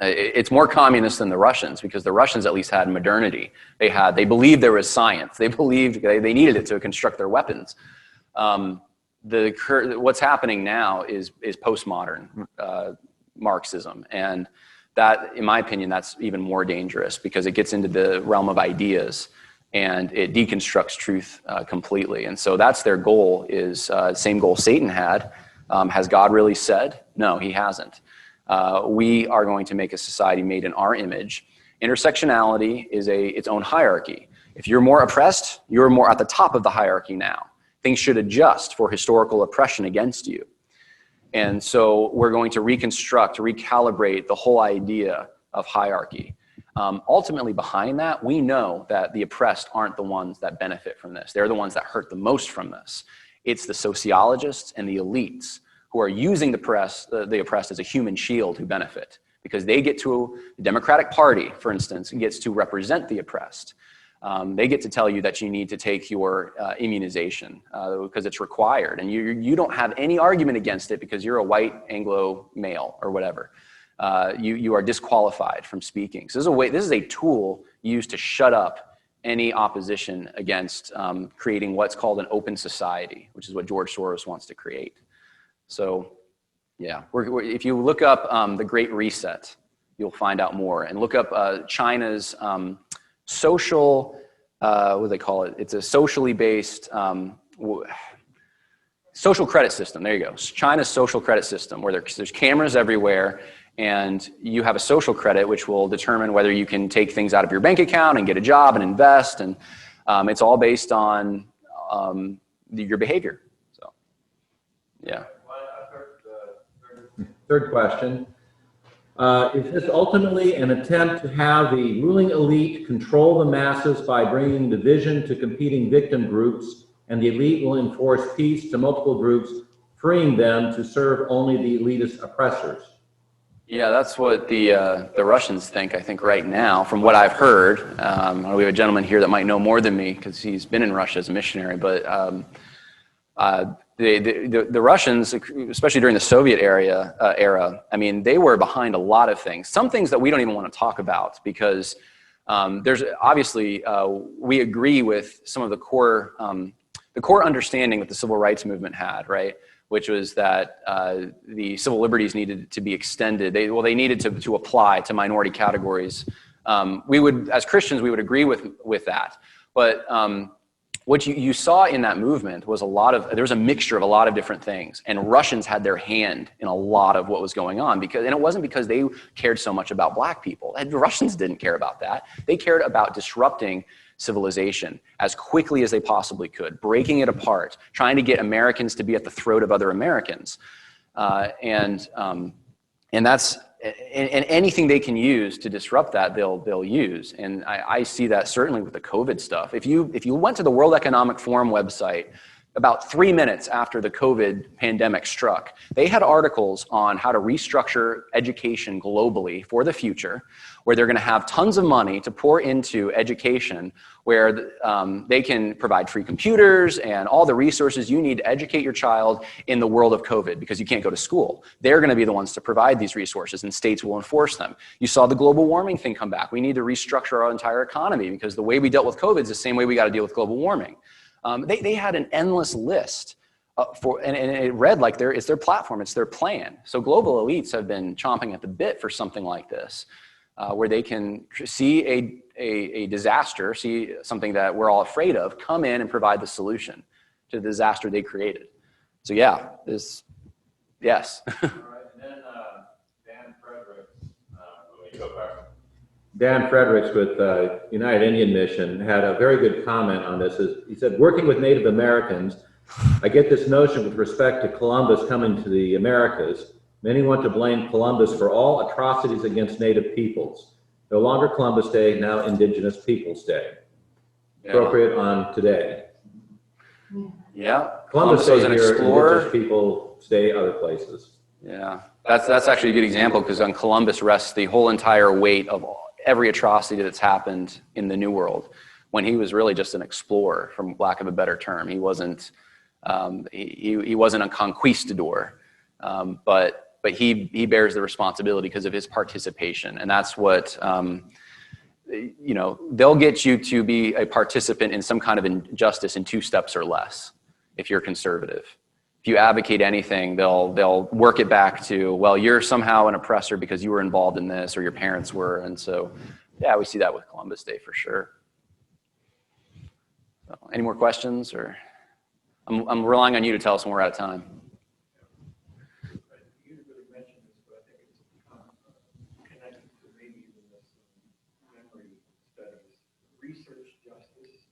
it's more communist than the Russians, because the Russians at least had modernity. They believed there was science. They believed they needed it to construct their weapons. What's happening now is postmodern Marxism, and that, in my opinion, that's even more dangerous because it gets into the realm of ideas and it deconstructs truth completely. And so that's their goal. Is same goal Satan had. Has God really said? No, he hasn't. We are going to make a society made in our image. Intersectionality is its own hierarchy. If you're more oppressed, you're more at the top of the hierarchy now. Things should adjust for historical oppression against you. And so we're going to recalibrate the whole idea of hierarchy. Ultimately, behind that, we know that the oppressed aren't the ones that benefit from this. They're the ones that hurt the most from this. It's the sociologists and the elites who are using the oppressed as a human shield who benefit, because they get to, the Democratic Party, for instance, gets to represent the oppressed. They get to tell you that you need to take your immunization because it's required, and you don't have any argument against it because you're a white Anglo male or whatever. You are disqualified from speaking. So this is a tool used to shut up any opposition against creating what's called an open society, which is what George Soros wants to create. So Yeah, if you look up the Great Reset, you'll find out more. And look up China's social, what do they call it? It's a socially based social credit system. There you go. China's social credit system, where there's cameras everywhere, and you have a social credit which will determine whether you can take things out of your bank account and get a job and invest. And it's all based on your behavior. So, yeah. Third question. Is this ultimately an attempt to have the ruling elite control the masses by bringing division to competing victim groups, and the elite will enforce peace to multiple groups, freeing them to serve only the elitist oppressors? Yeah, that's what the Russians think, I think, right now, from what I've heard. We have a gentleman here that might know more than me because he's been in Russia as a missionary, but the Russians, especially during the Soviet era, I mean, they were behind a lot of things. Some things that we don't even want to talk about because there's obviously, we agree with some of the core understanding that the civil rights movement had, right? Which was that the civil liberties needed to be extended. They needed to apply to minority categories. As Christians, we would agree with that. But what you saw in that movement was there was a mixture of a lot of different things, and Russians had their hand in a lot of what was going on, and it wasn't because they cared so much about black people. The Russians didn't care about that. They cared about disrupting civilization as quickly as they possibly could, breaking it apart, trying to get Americans to be at the throat of other Americans, and anything they can use to disrupt that, they'll use. And I see that certainly with the COVID stuff. If you went to the World Economic Forum website about 3 minutes after the COVID pandemic struck, they had articles on how to restructure education globally for the future, where they're going to have tons of money to pour into education, where they can provide free computers and all the resources you need to educate your child in the world of COVID, because you can't go to school. They're going to be the ones to provide these resources, and states will enforce them. You saw the global warming thing come back. We need to restructure our entire economy because the way we dealt with COVID is the same way we got to deal with global warming. They had an endless list and it read like it's their platform, it's their plan. So global elites have been chomping at the bit for something like this, where they can see a disaster, see something that we're all afraid of, come in and provide the solution to the disaster they created. So yeah, yes. All right, and then Dan Fredericks, let me go back. Dan Fredericks with United Indian Mission had a very good comment on this. He said, working with Native Americans, I get this notion with respect to Columbus coming to the Americas. Many want to blame Columbus for all atrocities against Native peoples. No longer Columbus Day, now Indigenous Peoples Day. Yeah. Appropriate on today. Yeah. Columbus Day here, Indigenous people stay other places. Yeah, that's actually a good example, because on Columbus rests the whole entire weight of every atrocity that's happened in the New World, when he was really just an explorer, from lack of a better term. He wasn't he wasn't a conquistador, but he bears the responsibility because of his participation, and that's what they'll get you to be a participant in some kind of injustice in 2 steps or less if you're conservative. If you advocate anything, they'll work it back to, well, you're somehow an oppressor because you were involved in this, or your parents were. And so, yeah, we see that with Columbus Day for sure. So, any more questions? Or I'm relying on you to tell us when we're out of time. You didn't really mention this, but I think it's connected to maybe even this memory studies, research justice.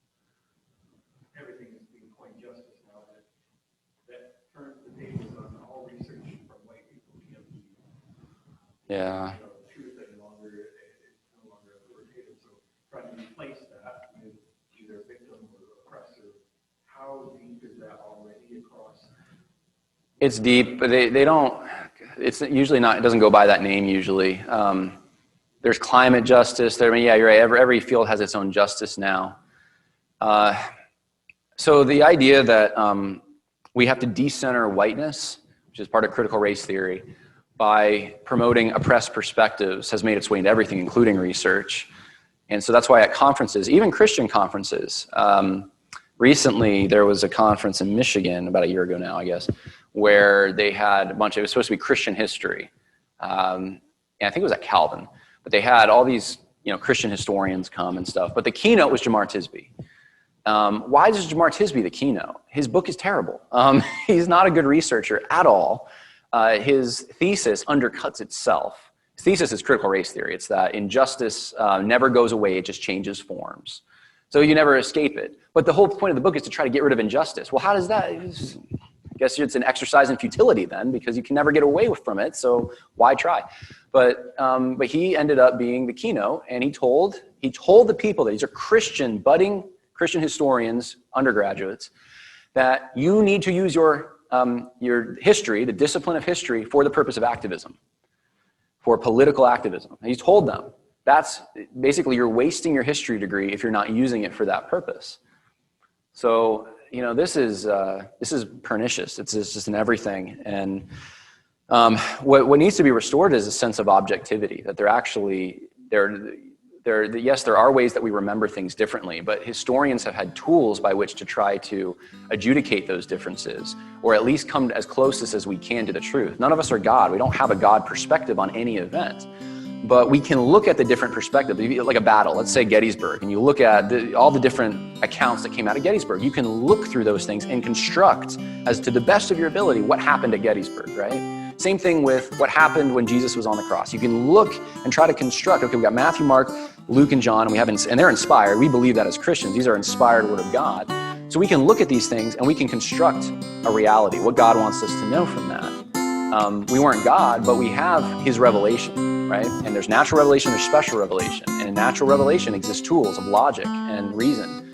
Everything is being coined justice now. That turns the tables on all research from white people. Yeah. Truth is no longer authoritative. So trying to replace that with either victim or oppressor. How deep is that already across? It's deep, but they don't. It's usually not. It doesn't go by that name usually. There's climate justice. I mean, yeah, you're right. Every field has its own justice now. So the idea that we have to decenter whiteness, which is part of critical race theory, by promoting oppressed perspectives has made its way into everything, including research. And so that's why at conferences, even Christian conferences, recently there was a conference in Michigan about a year ago now, I guess, where they had a bunch of, it was supposed to be Christian history. And I think it was at Calvin, but they had all these, Christian historians come and stuff, but the keynote was Jemar Tisby. Why is Jemar Tisby the keynote? His book is terrible. He's not a good researcher at all. His thesis undercuts itself. His thesis is critical race theory. It's that injustice never goes away, it just changes forms. So you never escape it. But the whole point of the book is to try to get rid of injustice. Well, how does that? I guess it's an exercise in futility then, because you can never get away from it, so why try? But he ended up being the keynote, and he told the people that these are budding Christian historians, undergraduates, that you need to use your history, the discipline of history, for the purpose of activism, for political activism. And he told them, that's basically, you're wasting your history degree if you're not using it for that purpose. So, this is pernicious. It's just in everything. And what needs to be restored is a sense of objectivity, that yes, there are ways that we remember things differently, but historians have had tools by which to try to adjudicate those differences, or at least come as closest as we can to the truth. None of us are God. We don't have a God perspective on any event. But we can look at the different perspectives, like a battle, let's say Gettysburg, and you look at all the different accounts that came out of Gettysburg. You can look through those things and construct, as to the best of your ability, what happened at Gettysburg, right? Same thing with what happened when Jesus was on the cross. You can look and try to construct, okay, we've got Matthew, Mark, Luke, and John, and they're inspired. We believe that as Christians. These are inspired Word of God. So we can look at these things and we can construct a reality, what God wants us to know from that. We weren't God, but we have His revelation, right? And there's natural revelation, there's special revelation. And in natural revelation exists tools of logic and reason.